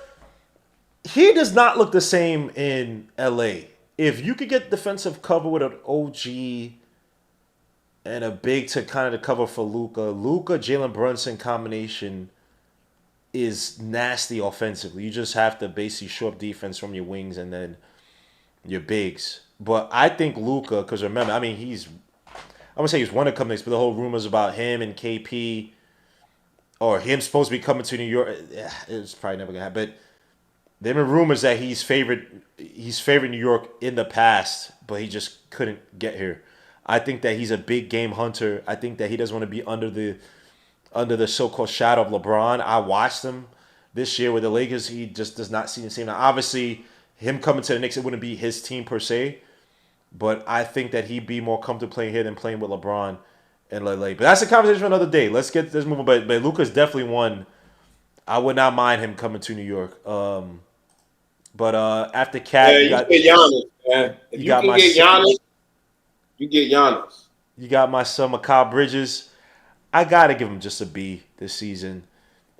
he does not look the same in LA. If you could get defensive cover with an OG and a big to kind of cover for Luca Jalen Brunson combination is nasty offensively. You just have to basically show up defense from your wings and then your bigs. But I think Luca, because remember, I mean, I would say he's one of the next, but the whole rumors about him and KP or him supposed to be coming to New York, it's probably never gonna happen. But there have been rumors that he's favored New York in the past, but he just couldn't get here. I think that he's a big game hunter. I think that he doesn't want to be under the so-called shadow of LeBron. I watched him this year with the Lakers. He just does not seem the same. Now, obviously, him coming to the Knicks, it wouldn't be his team per se, but I think that he'd be more comfortable playing here than playing with LeBron in LA. But that's a conversation for another day. Let's get this moving. But Luka's definitely one. I would not mind him coming to New York. But after Yeah, Cat, you get Giannis, man. If you you got can my get Giannis, you get Giannis. you got my son Mikal Bridges. I gotta give him just a B this season.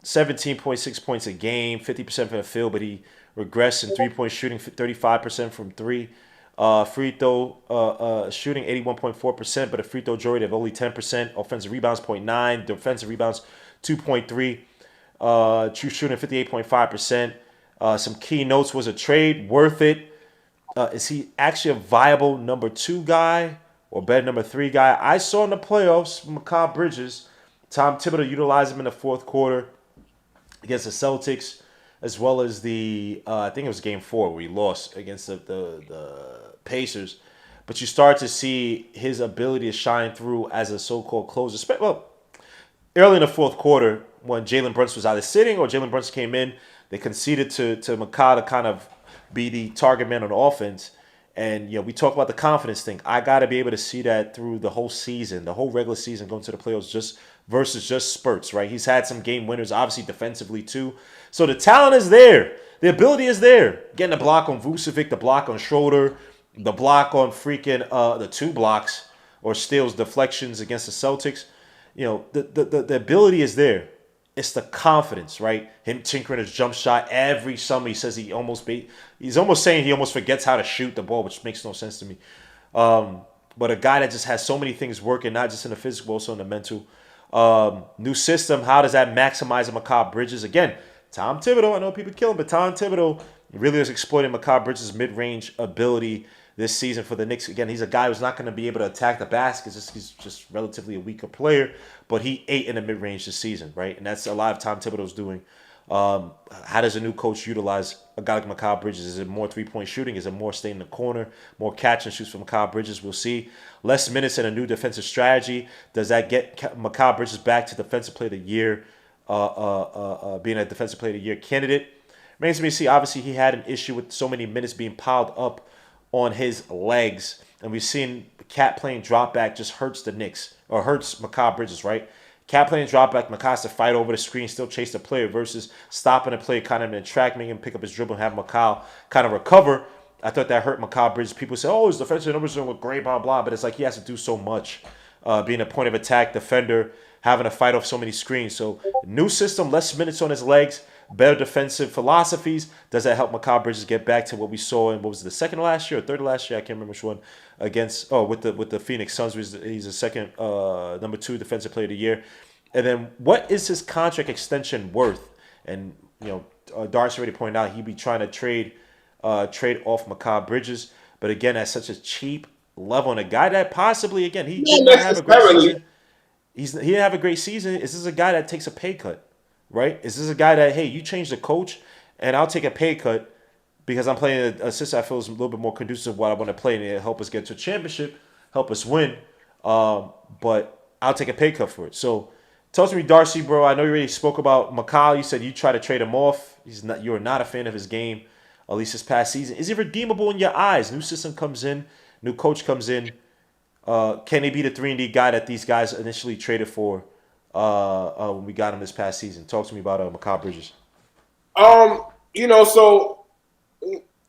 17.6 points a game, 50% from the field, but he regressed in 3-point shooting, 35% from three. Free throw shooting 81.4%, but a free throw rate of only 10%. Offensive rebounds 0.9, defensive rebounds 2.3. True shooting 58.5%. Some key notes was a trade worth it. Is he actually a viable number two guy or better number three guy? I saw in the playoffs, Mikal Bridges, Tom Thibodeau utilized him in the fourth quarter against the Celtics, as well as I think it was game four where he lost against the Pacers. But you start to see his ability to shine through as a so-called closer. Well, early in the fourth quarter, when Jalen Brunson was either sitting or Jalen Brunson came in, they conceded to Mikal to kind of be the target man on offense. And we talk about the confidence thing. I got to be able to see that through the whole season, the whole regular season, going to the playoffs, just versus just spurts, right? He's had some game winners, obviously defensively too. So the talent is there, the ability is there. Getting the block on Vucevic, the block on Schroeder, the block on freaking the two blocks or steals, deflections against the Celtics. The ability is there. It's the confidence, right? Him tinkering his jump shot every summer. He says he's almost saying he almost forgets how to shoot the ball, which makes no sense to me. But a guy that just has so many things working, not just in the physical, also in the mental. New system. How does that maximize Mikal Bridges? Again, Tom Thibodeau. I know people kill him, but Tom Thibodeau really is exploiting Mikal Bridges' mid-range ability this season for the Knicks. Again, he's a guy who's not going to be able to attack the basket. He's just relatively a weaker player, but he ate in the mid-range this season, right? And that's a lot of Tom Thibodeau's doing. How does a new coach utilize a guy like Mikal Bridges? Is it more three-point shooting? Is it more staying in the corner? More catch and shoots from Mikal Bridges? We'll see. Less minutes and a new defensive strategy. Does that get Mikal Bridges back to Defensive Player of the Year, being a Defensive Player of the Year candidate? Remains to be seen. Obviously, he had an issue with so many minutes being piled up on his legs. And we've seen Cat playing drop back just hurts the Knicks, or hurts Mikal Bridges, right? Cat playing drop back, Mikal has to fight over the screen, still chase the player versus stopping the play, kind of in a track, making him pick up his dribble and have Mikal kind of recover. I thought that hurt Mikal Bridges. People say, oh, his defensive numbers don't look great, blah, blah. But it's like he has to do so much. Being a point of attack defender, having to fight off so many screens. So new system, less minutes on his legs, better defensive philosophies. Does that help Mikal Bridges get back to what we saw in, what was it, the second last year or third last year? I can't remember which one. With the Phoenix Suns. He's the second number 2 defensive player of the year. And then what is his contract extension worth? And Darcy already pointed out he'd be trying to trade off Mikal Bridges, but again at such a cheap level, and a guy that possibly again he did not have a great season. He didn't have a great season. Is this a guy that takes a pay cut, right? Is this a guy that, hey, you change the coach and I'll take a pay cut because I'm playing a system I feel is a little bit more conducive to what I want to play and it'll help us get to a championship, help us win. But I'll take a pay cut for it. So talk to me, Darcy, bro. I know you already spoke about Mikal. You said you try to trade him off. You're not a fan of his game, at least this past season. Is he redeemable in your eyes? New system comes in, new coach comes in. Can he be the 3-and-D guy that these guys initially traded for when we got him this past season? Talk to me about Mikal Bridges. So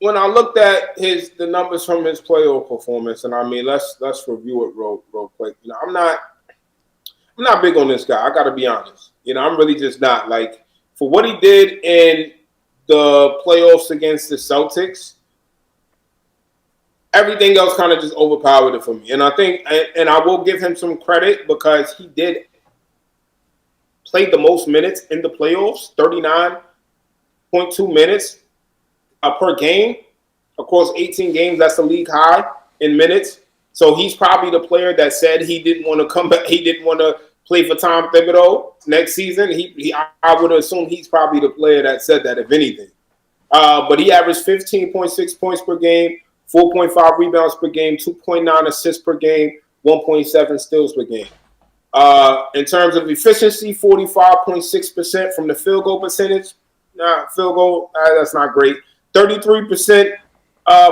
when I looked at the numbers from his playoff performance, and I mean, let's review it real quick. I'm not big on this guy. I got to be honest. I'm really just not like for what he did in the playoffs against the Celtics. Everything else kind of just overpowered it for me, and I think, and I will give him some credit because he did play the most minutes in the playoffs, 39.2 minutes per game across 18 games. That's the league high in minutes. So he's probably the player that said he didn't want to come back. He didn't want to play for Tom Thibodeau next season. I would assume he's probably the player that said that, if anything. But he averaged 15.6 points per game, 4.5 rebounds per game, 2.9 assists per game, 1.7 steals per game. In terms of efficiency, 45.6% from the field goal percentage. Field goal, that's not great. 33%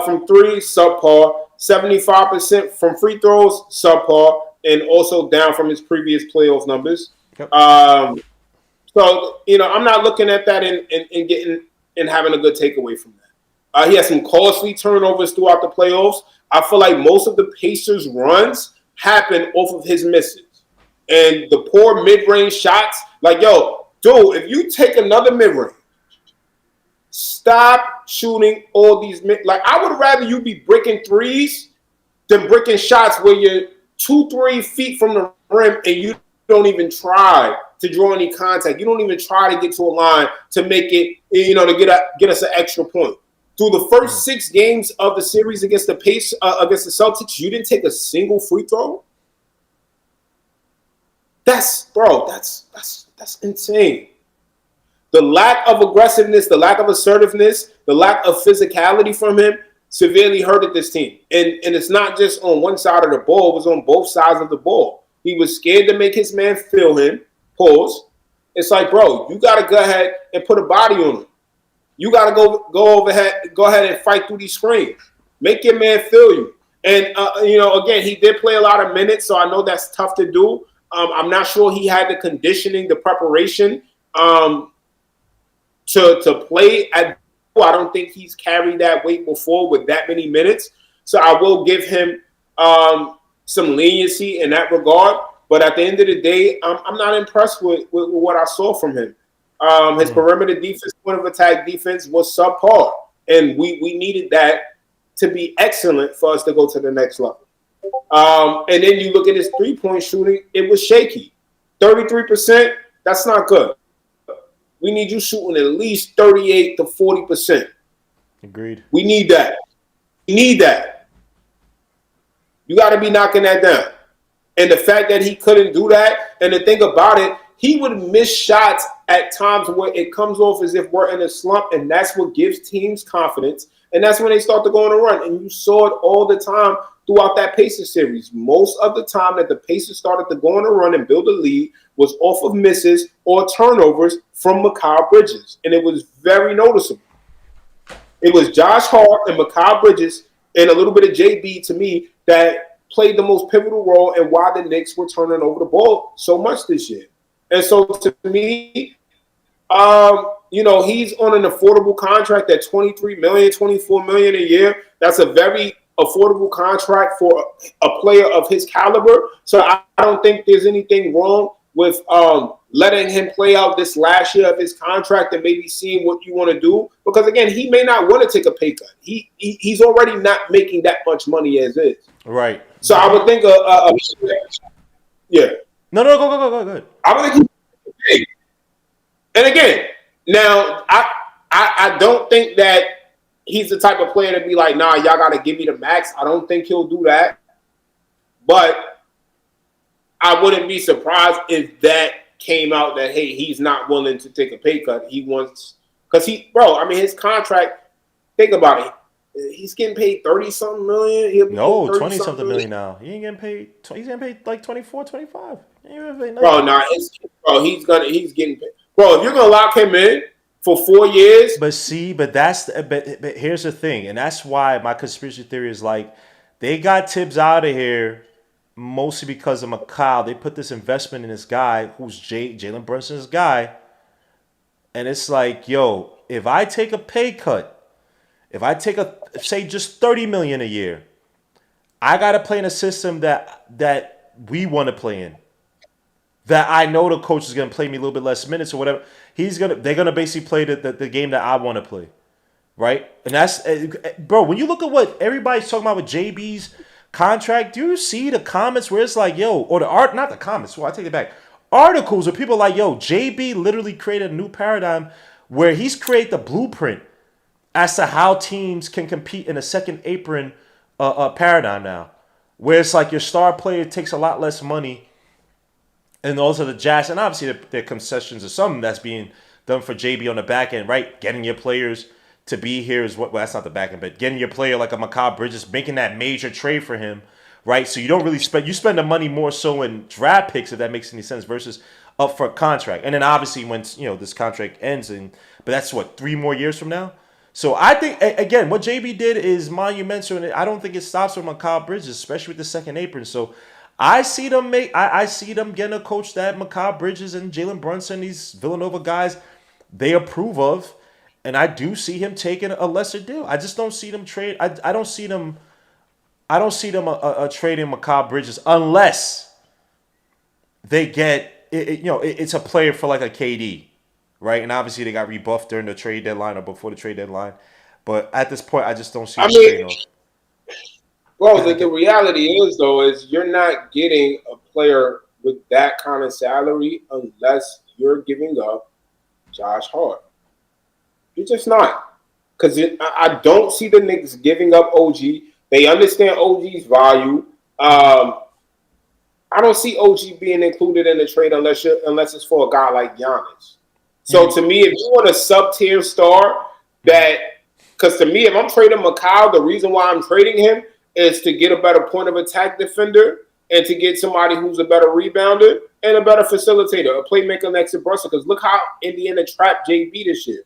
from three, subpar. 75% from free throws, subpar, and also down from his previous playoff numbers. Yep. So I'm not looking at that and getting and having a good takeaway from that. He has some costly turnovers throughout the playoffs. I feel like most of the Pacers' runs happen off of his misses and the poor mid-range shots. Like, yo, dude, if you take another mid-range, stop shooting all these. Like, I would rather you be breaking threes than breaking shots where you're 2-3 feet from the rim and you don't even try to draw any contact. You don't even try to get to a line to make it, to get us an extra point. Through the first 6 games of the series against the against the Celtics, you didn't take a single free throw. That's insane. The lack of aggressiveness, the lack of assertiveness, the lack of physicality from him severely hurted this team. And it's not just on one side of the ball, it was on both sides of the ball. He was scared to make his man feel him. Pause. It's like, bro, you got to go ahead and put a body on him. You got to go ahead and fight through these screens. Make your man feel you. And, again, he did play a lot of minutes, so I know that's tough to do. I'm not sure he had the conditioning, the preparation to play at. I don't think he's carried that weight before with that many minutes. So I will give him some leniency in that regard. But at the end of the day, I'm not impressed with what I saw from him. His perimeter defense, point of attack defense was subpar. And we needed that to be excellent for us to go to the next level. And then you look at his three-point shooting, it was shaky. 33%, that's not good. We need you shooting at least 38 to 40%. Agreed. We need that. You got to be knocking that down. And the fact that he couldn't do that, and the thing about it, he would miss shots at times where it comes off as if we're in a slump, and that's what gives teams confidence. And that's when they start to go on a run. And you saw it all the time throughout that Pacers series. Most of the time that the Pacers started to go on a run and build a lead was off of misses or turnovers from Mikal Bridges. And it was very noticeable. It was Josh Hart and Mikal Bridges and a little bit of JB, to me, that played the most pivotal role in why the Knicks were turning over the ball so much this year. And so to me, he's on an affordable contract at $23 million, $24 million a year. That's a very affordable contract for a player of his caliber. So I don't think there's anything wrong with letting him play out this last year of his contract and maybe seeing what you want to do. Because, again, he may not want to take a pay cut. He's already not making that much money as is. Right. So I would think yeah. No, go ahead. I would think he, and again, now I don't think that he's the type of player to be like, nah, y'all got to give me the max. I don't think he'll do that. But I wouldn't be surprised if that came out that, hey, he's not willing to take a pay cut. He wants – because his contract, think about it. He's getting paid 30-something million. No, 20-something million now. He ain't getting paid – he's getting paid like 24, 25. He ain't paid he's getting paid. Bro, if you're going to lock him in for 4 years – But here's the thing, and that's why my conspiracy theory is like they got Tibbs out of here mostly because of Mikal. They put this investment in this guy who's Jalen Brunson's guy. And it's like, yo, if I take a pay cut, if I take a say just 30 million a year, I gotta play in a system that we want to play in. That I know the coach is gonna play me a little bit less minutes or whatever. They're gonna basically play the game that I want to play. Right? And that's bro, when you look at what everybody's talking about with JB's contract, do you see the comments where it's like, yo, or the art, not the comments, well, I take it back. Articles where people are like, yo, JB literally created a new paradigm where he's created the blueprint as to how teams can compete in a second apron paradigm now. Where it's like your star player takes a lot less money and those are the jazz, and obviously the concessions are something that's being done for JB on the back end, right? Getting your players to be here is what. Well, that's not the back end, but getting your player like a Mikal Bridges, making that major trade for him, right? So you don't really spend the money more so in draft picks, if that makes any sense, versus upfront contract. And then obviously when this contract ends, but that's what 3 more years from now. So I think again, what JB did is monumental, and I don't think it stops with Mikal Bridges, especially with the second apron. So I see them I see them getting a coach that Mikal Bridges and Jalen Brunson, these Villanova guys, they approve of, and I do see him taking a lesser deal. I just don't see them trade. I don't see them. I don't see them trading Mikal Bridges unless they get it's a player for like a KD, right? And obviously they got rebuffed during the trade deadline or before the trade deadline. But at this point, I just don't see them trading off. Well, the reality is, though, is you're not getting a player with that kind of salary unless you're giving up Josh Hart. You're just not. Because I don't see the Knicks giving up OG. They understand OG's value. I don't see OG being included in the trade unless it's for a guy like Giannis. So to me, if you want a sub-tier star because to me, if I'm trading Mikal, the reason why I'm trading him is to get a better point of attack defender and to get somebody who's a better rebounder and a better facilitator, a playmaker next to Brunson. Because look how Indiana trapped JB this year.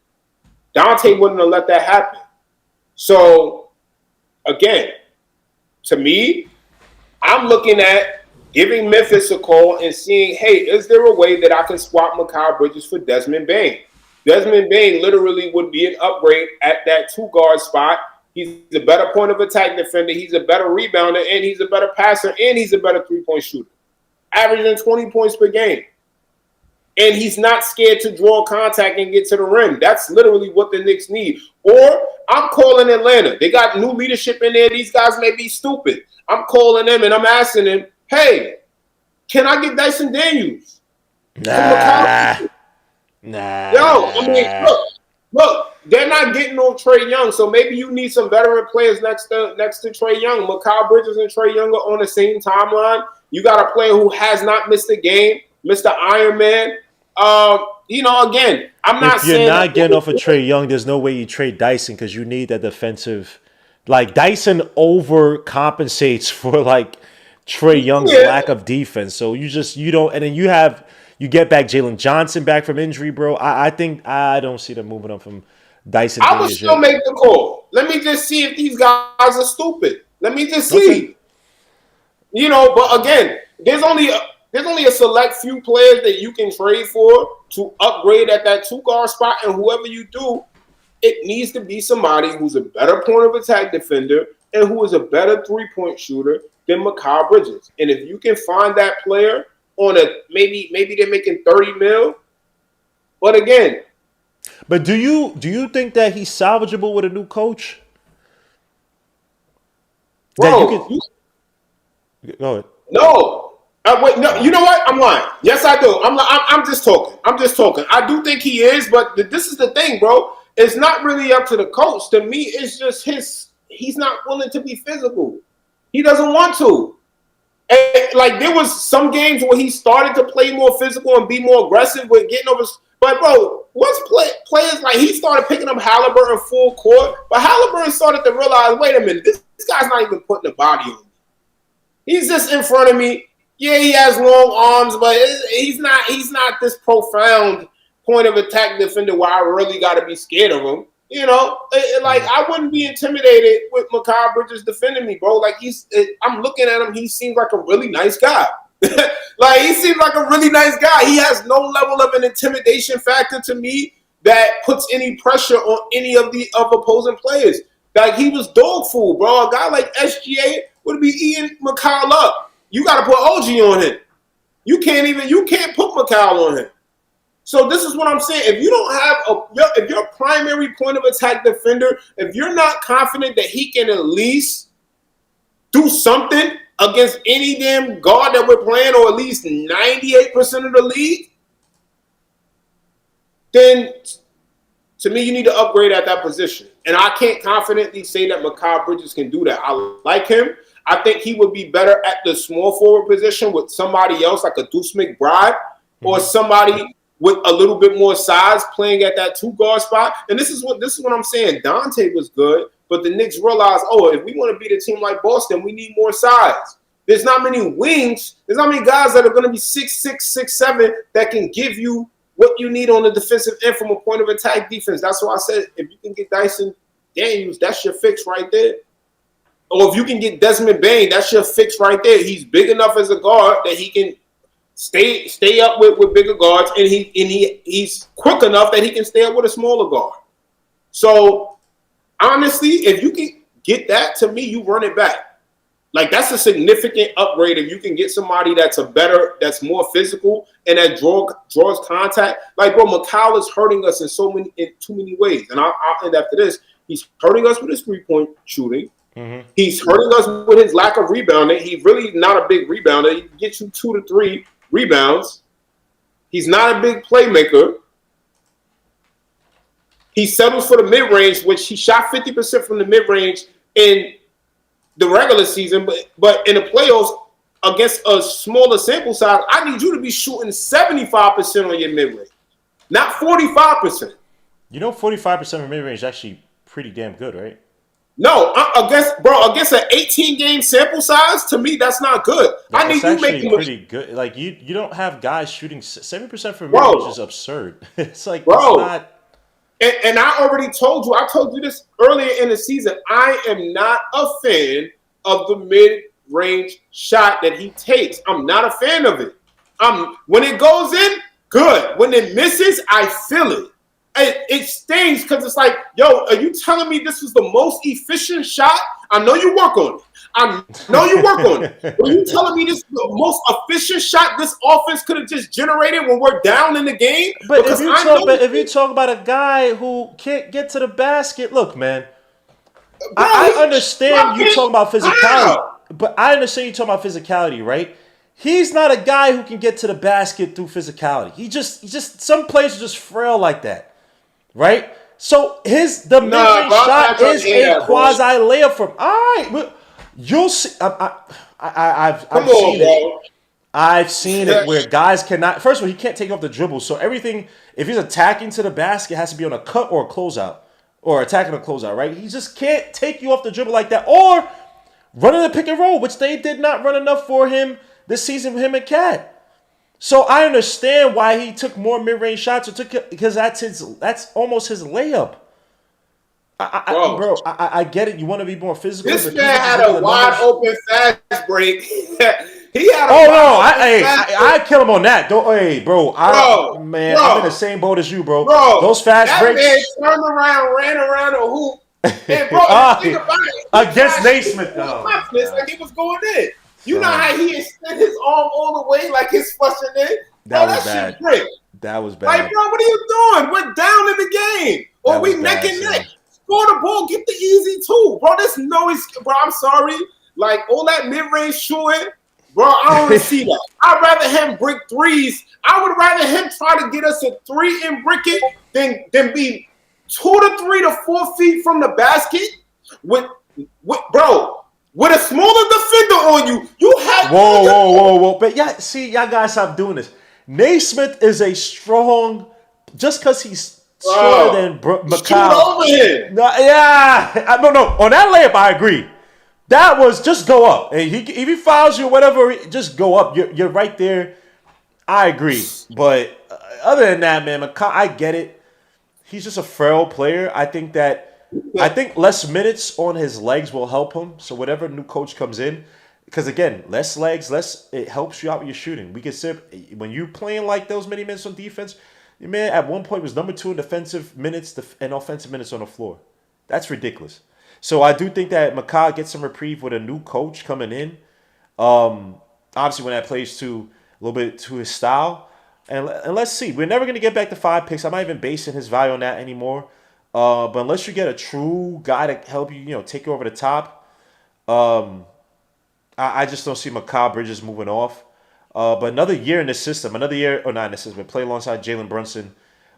Dante wouldn't have let that happen. So, again, to me, I'm looking at giving Memphis a call and seeing, hey, is there a way that I can swap Mikal Bridges for Desmond Bane? Desmond Bane literally would be an upgrade at that 2-guard spot. He's a better point of attack defender. He's a better rebounder, and he's a better passer, and he's a better 3-point shooter, averaging 20 points per game. And he's not scared to draw contact and get to the rim. That's literally what the Knicks need. Or I'm calling Atlanta. They got new leadership in there. These guys may be stupid. I'm calling them, and I'm asking them, hey, can I get Dyson Daniels? Nah. Yo, I mean, look. They're not getting no Trae Young, so maybe you need some veteran players next to Trae Young. Mikal Bridges and Trae Young are on the same timeline. You got a player who has not missed a game, Mr. Iron Man. Again, I'm not saying if you're not getting off of Trae Young, there's no way you trade Dyson because you need that defensive. Like Dyson overcompensates for like Trae Young's lack of defense. So you don't, and then you get back Jalen Johnson back from injury, bro. I think I don't see them moving up from Dyson. I would still make the call. Let me just see if these guys are stupid. Let me just see. Okay. But again, there's only a select few players that you can trade for to upgrade at that 2-guard spot, and whoever you do, it needs to be somebody who's a better point of attack defender and who is a better 3-point shooter than Mikal Bridges. And if you can find that player on maybe they're making 30 mil, but again. But do you think that he's salvageable with a new coach? Bro, go ahead. No. Wait, no. You know what? I'm lying. Yes, I do. I'm just talking. I do think he is, but this is the thing, bro. It's not really up to the coach. To me, it's just he's not willing to be physical. He doesn't want to. And, like, there was some games where he started to play more physical and be more aggressive with getting over. But, bro, once players, like, he started picking up Halliburton full court, but Halliburton started to realize, wait a minute, this guy's not even putting the body on me. He's just in front of me. Yeah, he has long arms, but he's not this profound point of attack defender where I really got to be scared of him. I wouldn't be intimidated with Mikal Bridges defending me, bro. Like, I'm looking at him. He seems like a really nice guy. Like, he seems like a really nice guy. He has no level of an intimidation factor to me that puts any pressure on any of the opposing players. Like, he was dog food, bro. A guy like SGA would be eating McCall up. You got to put OG on him. You can't put McCall on him. So this is what I'm saying. If you don't have if your primary point of attack defender, if you're not confident that he can at least do something against any damn guard that we're playing, or at least 98% of the league, then to me, you need to upgrade at that position. And I can't confidently say that Mikal Bridges can do that. I like him. I think he would be better at the small forward position with somebody else like a Deuce McBride or somebody with a little bit more size playing at that 2-guard spot. And this is what I'm saying. Dante was good, but the Knicks realized, if we want to beat a team like Boston, we need more size. There's not many wings. There's not many guys that are going to be 6'6", 6'7", that can give you what you need on the defensive end from a point of attack defense. That's why I said if you can get Dyson Daniels, that's your fix right there. Or if you can get Desmond Bane, that's your fix right there. He's big enough as a guard that he can stay up with bigger guards, and he's quick enough that he can stay up with a smaller guard. So honestly, if you can get that, to me, you run it back. Like, that's a significant upgrade if you can get somebody that's that's more physical and that draws contact. Like, bro, Mikal is hurting us in too many ways. And I'll end after this. He's hurting us with his 3-point shooting. Mm-hmm. He's hurting us with his lack of rebounding. He's really not a big rebounder. He can get you 2 to 3 rebounds. He's not a big playmaker. He settles for the mid-range, which he shot 50% from the mid-range in the regular season, but in the playoffs against a smaller sample size, I need you to be shooting 75% on your mid-range, not 45%. 45% of mid-range is actually pretty damn good, right? No, against an 18-game sample size, to me, that's not good. I need you making pretty good. Like, you don't have guys shooting 70% from mid-range is absurd. It's like, it's not. And I already told you, this earlier in the season, I am not a fan of the mid-range shot that he takes. I'm not a fan of it. When it goes in, good. When it misses, I feel it. It stings because it's like, yo, are you telling me this was the most efficient shot? I know you work on it. But you telling me this is the most efficient shot this offense could have just generated when we're down in the game? But if you talk about a guy who can't get to the basket, look, man, I understand you talking about physicality. But I understand you talking about physicality, right? He's not a guy who can get to the basket through physicality. He just some players are just frail like that. Right? So the mid-range shot is a quasi layup from. All right, but you'll see. I've seen it. I've seen it where guys cannot. First of all, he can't take off the dribble. So everything, if he's attacking to the basket, has to be on a cut or a closeout, or attacking a closeout. Right? He just can't take you off the dribble like that, or running the pick and roll, which they did not run enough for him this season. For him and Cat. So I understand why he took more mid-range shots, because that's almost his layup. I get it. You want to be more physical. This man had a wide open fast break. He had I kill him on that. I'm in the same boat as you, bro. Those fast breaks. That man turned around, ran around a hoop. And think about it. Against Naismith, though. Like he was going in. You know how he extended his arm all the way like he's flushing in? That was bad. That was bad. Like, bro, what are you doing? We're down in the game. Or we neck and neck. Score the ball. Get the easy two. Bro, bro, I'm sorry. Like, all that mid-range shooting, bro, I don't want to see that. I'd rather him brick threes. I would rather him try to get us a 3 and brick it than be 2 to 3 to 4 feet from the basket with with a smaller defender on you. You have whoa. But yeah, see, y'all guys stop doing this. Naismith is a strong, just because he's stronger than Mikal. Shoot over him. No. On that layup, I agree. That was just go up. Hey, if he fouls you, whatever, just go up. You're right there. I agree. But other than that, man, Mikal, I get it. He's just a frail player. I think less minutes on his legs will help him. So whatever new coach comes in, because again, less legs, it helps you out with your shooting. We can say when you playing like those many minutes on defense, Your man at one point was number 2 in defensive minutes and offensive minutes on the floor. That's ridiculous. So I do think that McCall gets some reprieve with a new coach coming in. Obviously, when that plays to a little bit to his style, and let's see, we're never going to get back to 5 picks. I'm not even basing his value on that anymore. But unless you get a true guy to help you, take you over the top, I just don't see Mikal Bridges moving off. But another year in the system, another year, or not in the system, but play alongside Jalen Brunson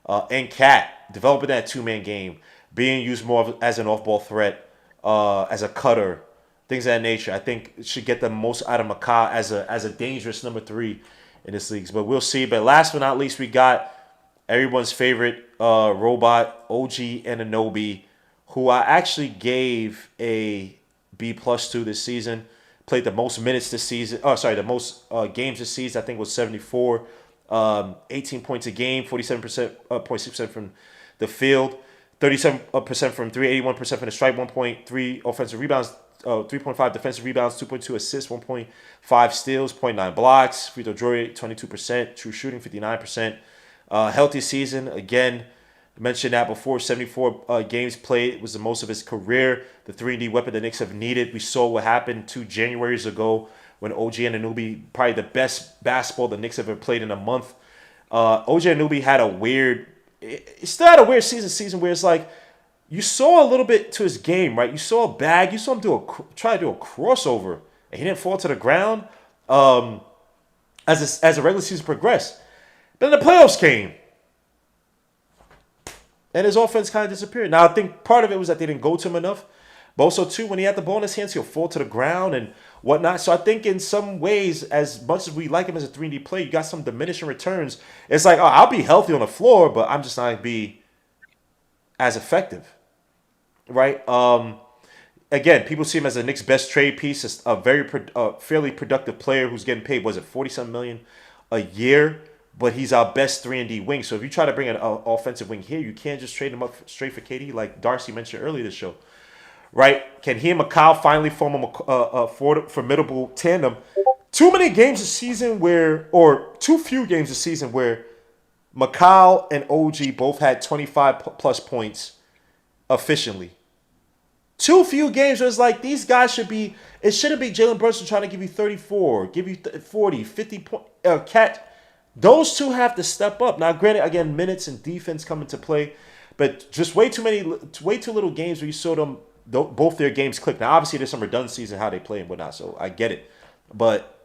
and Cat, developing that two-man game, being used more as an off-ball threat, as a cutter, things of that nature. I think it should get the most out of Mikal as a dangerous number 3 in this league. But we'll see. But last but not least, we got everyone's favorite robot, OG Anunoby, who I actually gave a B+ to this season. Played the most minutes this season. Oh, sorry, the most games this season. I think was 74. 18 points a game, 47%, 0.6% from the field, 37% from 3, 81% from the strike, 1.3 offensive rebounds, 3.5 defensive rebounds, 2.2 assists, 1.5 steals, 0.9 blocks, free throw draw rate, 22%, true shooting, 59%. Healthy season, again, mentioned that before, 74 games played was the most of his career. The 3-and-D weapon the Knicks have needed. We saw what happened 2 Januaries ago when OG Anunoby, probably the best basketball the Knicks have ever played in a month. OG Anunoby had a weird, it still had a weird season where it's like, you saw a little bit to his game, right? You saw a bag, you saw him try to do a crossover, and he didn't fall to the ground as a regular season progressed. Then the playoffs came, and his offense kind of disappeared. Now, I think part of it was that they didn't go to him enough. But also, too, when he had the ball in his hands, he'll fall to the ground and whatnot. So I think in some ways, as much as we like him as a 3-and-D player, you got some diminishing returns. It's like, oh, I'll be healthy on the floor, but I'm just not going to be as effective, right? Again, people see him as the Knicks' best trade piece. It's a fairly productive player who's getting paid, was it $47 million a year? But he's our best 3-and-D wing. So if you try to bring an offensive wing here, you can't just trade him up straight for KD, like Darcy mentioned earlier this show. Right? Can he and Mikal finally form a formidable tandem? Too many games this season or too few games this season where Mikal and OG both had 25+ points efficiently. Too few games where it's like these guys it shouldn't be Jalen Brunson trying to give you 34, give you 40, 50 points. Cat. Those two have to step up. Now, granted, again, minutes and defense come into play, but just way too little games where you saw them, both their games click. Now, obviously, there's some redundancies in how they play and whatnot, so I get it. But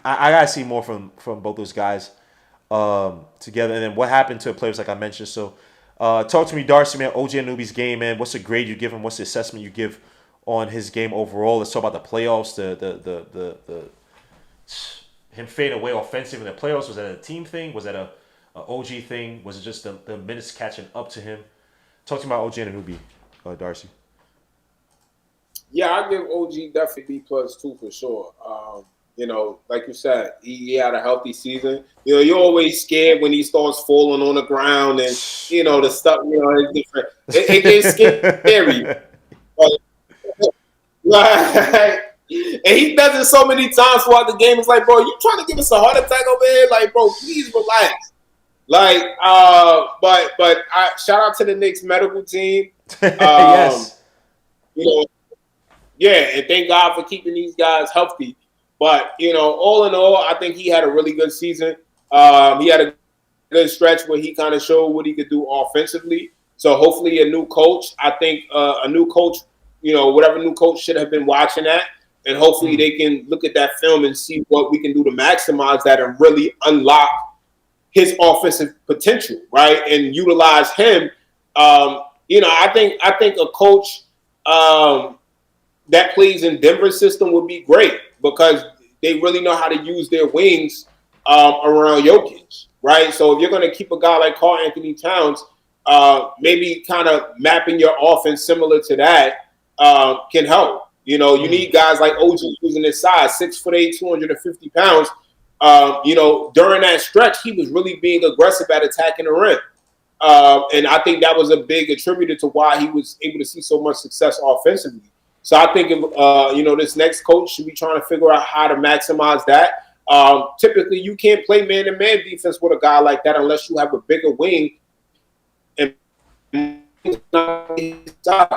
I got to see more from both those guys together. And then what happened to players like I mentioned. So talk to me, Darcy, man, OG Anunoby's game, man. What's the grade you give him? What's the assessment you give on his game overall? Let's talk about the playoffs, the him fading away offensive in the playoffs. Was that a team thing? Was that a OG thing? Was it just the minutes catching up to him? Talk to me about OG Anunoby, Darcy. Yeah, I give OG definitely B+ too for sure. Like you said, he had a healthy season. You're always scared when he starts falling on the ground and the stuff. It's different. It gets scary. Like, and he does it so many times throughout the game. It's like, bro, you trying to give us a heart attack over here? Like, bro, please relax. Like, but shout out to the Knicks medical team. Yes. Yeah, and thank God for keeping these guys healthy. But all in all, I think he had a really good season. He had a good stretch where he kind of showed what he could do offensively. So hopefully, a new coach. I think a new coach. Whatever new coach should have been watching that, and hopefully they can look at that film and see what we can do to maximize that and really unlock his offensive potential, right? And utilize him. I think a coach that plays in Denver's system would be great because they really know how to use their wings around Jokic, right? So if you're going to keep a guy like Karl Anthony Towns, maybe kind of mapping your offense similar to that can help. You need guys like OG using his size, 6'8", 250 pounds. During that stretch, he was really being aggressive at attacking the rim. And I think that was a big attributor to why he was able to see so much success offensively. So I think, this next coach should be trying to figure out how to maximize that. Typically, you can't play man-to-man defense with a guy like that unless you have a bigger wing and size.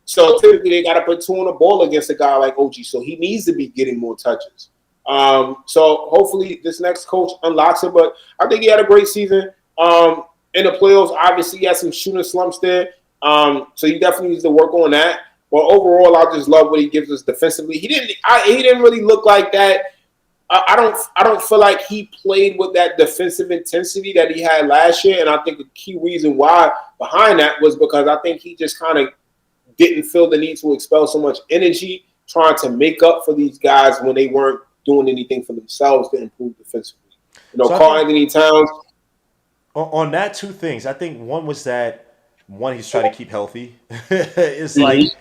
So typically, they got to put two on the ball against a guy like OG. So he needs to be getting more touches. So hopefully, this next coach unlocks it. But I think he had a great season. In the playoffs, obviously, he had some shooting slumps there. So he definitely needs to work on that. But overall, I just love what he gives us defensively. He didn't really look like that. I don't feel like he played with that defensive intensity that he had last year, and I think the key reason why behind that was because I think he just kind of didn't feel the need to expel so much energy trying to make up for these guys when they weren't doing anything for themselves to improve defensively. So Carl Anthony Towns. On that, two things. I think one was that he's trying to keep healthy. It's like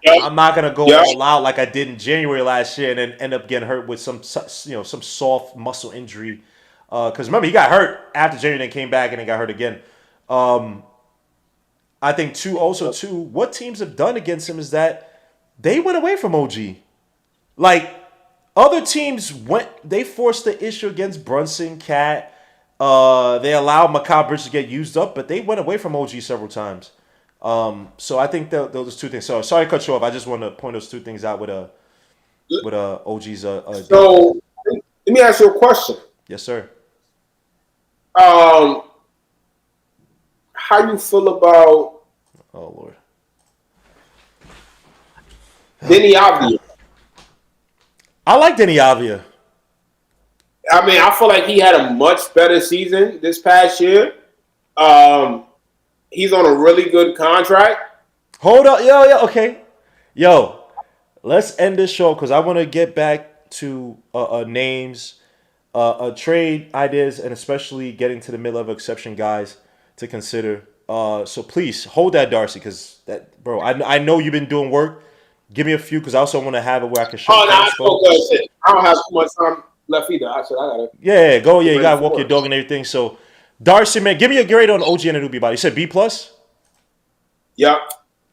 I'm not gonna go all out like I did in January last year and then end up getting hurt with some soft muscle injury. Because remember he got hurt after January, then came back and then got hurt again. I think what teams have done against him is that they went away from OG. Like other teams they forced the issue against Brunson, Cat. They allowed Mikal Bridges to get used up, but they went away from OG several times. So I think those two things. So sorry to cut you off. I just want to point those two things out with OG's. So let me ask you a question. Yes, sir. How you feel about? Oh Lord. Denny Avdia. I like Denny Avdia. I mean, I feel like he had a much better season this past year. He's on a really good contract. Hold up, okay. Yo, let's end this show because I want to get back to names, trade ideas, and especially getting to the mid-level exception guys to consider. So please hold that, Darcy, because bro, I know you've been doing work. Give me a few because I also want to have it where I can show. I don't have too much time left either. I gotta. Yeah, go. Yeah, you gotta walk your dog and everything. So, Darcy, man, give me a grade on OG and Anunoby. You said B plus. Yeah.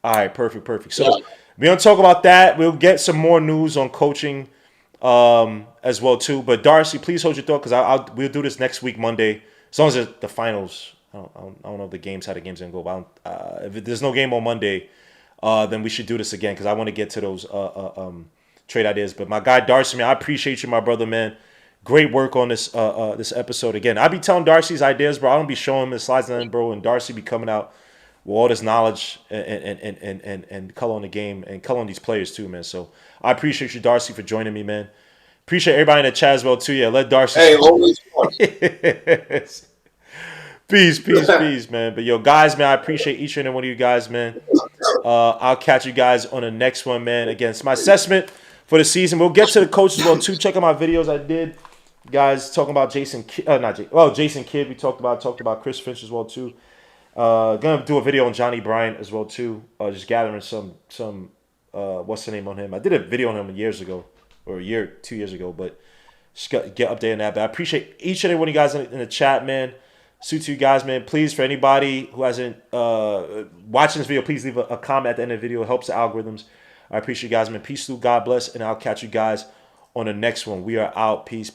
All right, perfect. So we're gonna talk about that. We'll get some more news on coaching, as well too. But Darcy, please hold your thought because we'll do this next week Monday, as long as the finals. I don't know if the games how the games gonna go. But if there's no game on Monday, then we should do this again because I want to get to those trade ideas. But my guy Darcy, man, I appreciate you, my brother, man. Great work on this this episode again. I be telling Darcy's ideas, bro. I don't be showing him his slides, and bro, and Darcy be coming out with all this knowledge and color on the game and color on these players too, man. So I appreciate you, Darcy, for joining me, man. Appreciate everybody in the chat as well too. Yeah, let Darcy. Hey, always fun. Peace, man. But yo, guys, man, I appreciate each and every one of you guys, man. I'll catch you guys on the next one, man. Again, it's my assessment for the season. We'll get to the coaches as well too. Check out my videos I did, guys, talking about Jason Kidd. We talked about Chris Finch as well too. Gonna do a video on Johnny Bryant as well too. Just gathering some what's the name on him? I did a video on him years ago, or 2 years ago, but just get updated on that. But I appreciate each and every one of you guys in the chat, man. Suit to you guys, man. Please, for anybody who hasn't watching this video, please leave a comment at the end of the video. It helps the algorithms. I appreciate you guys, man. Peace through, God bless, and I'll catch you guys on the next one. We are out. Peace.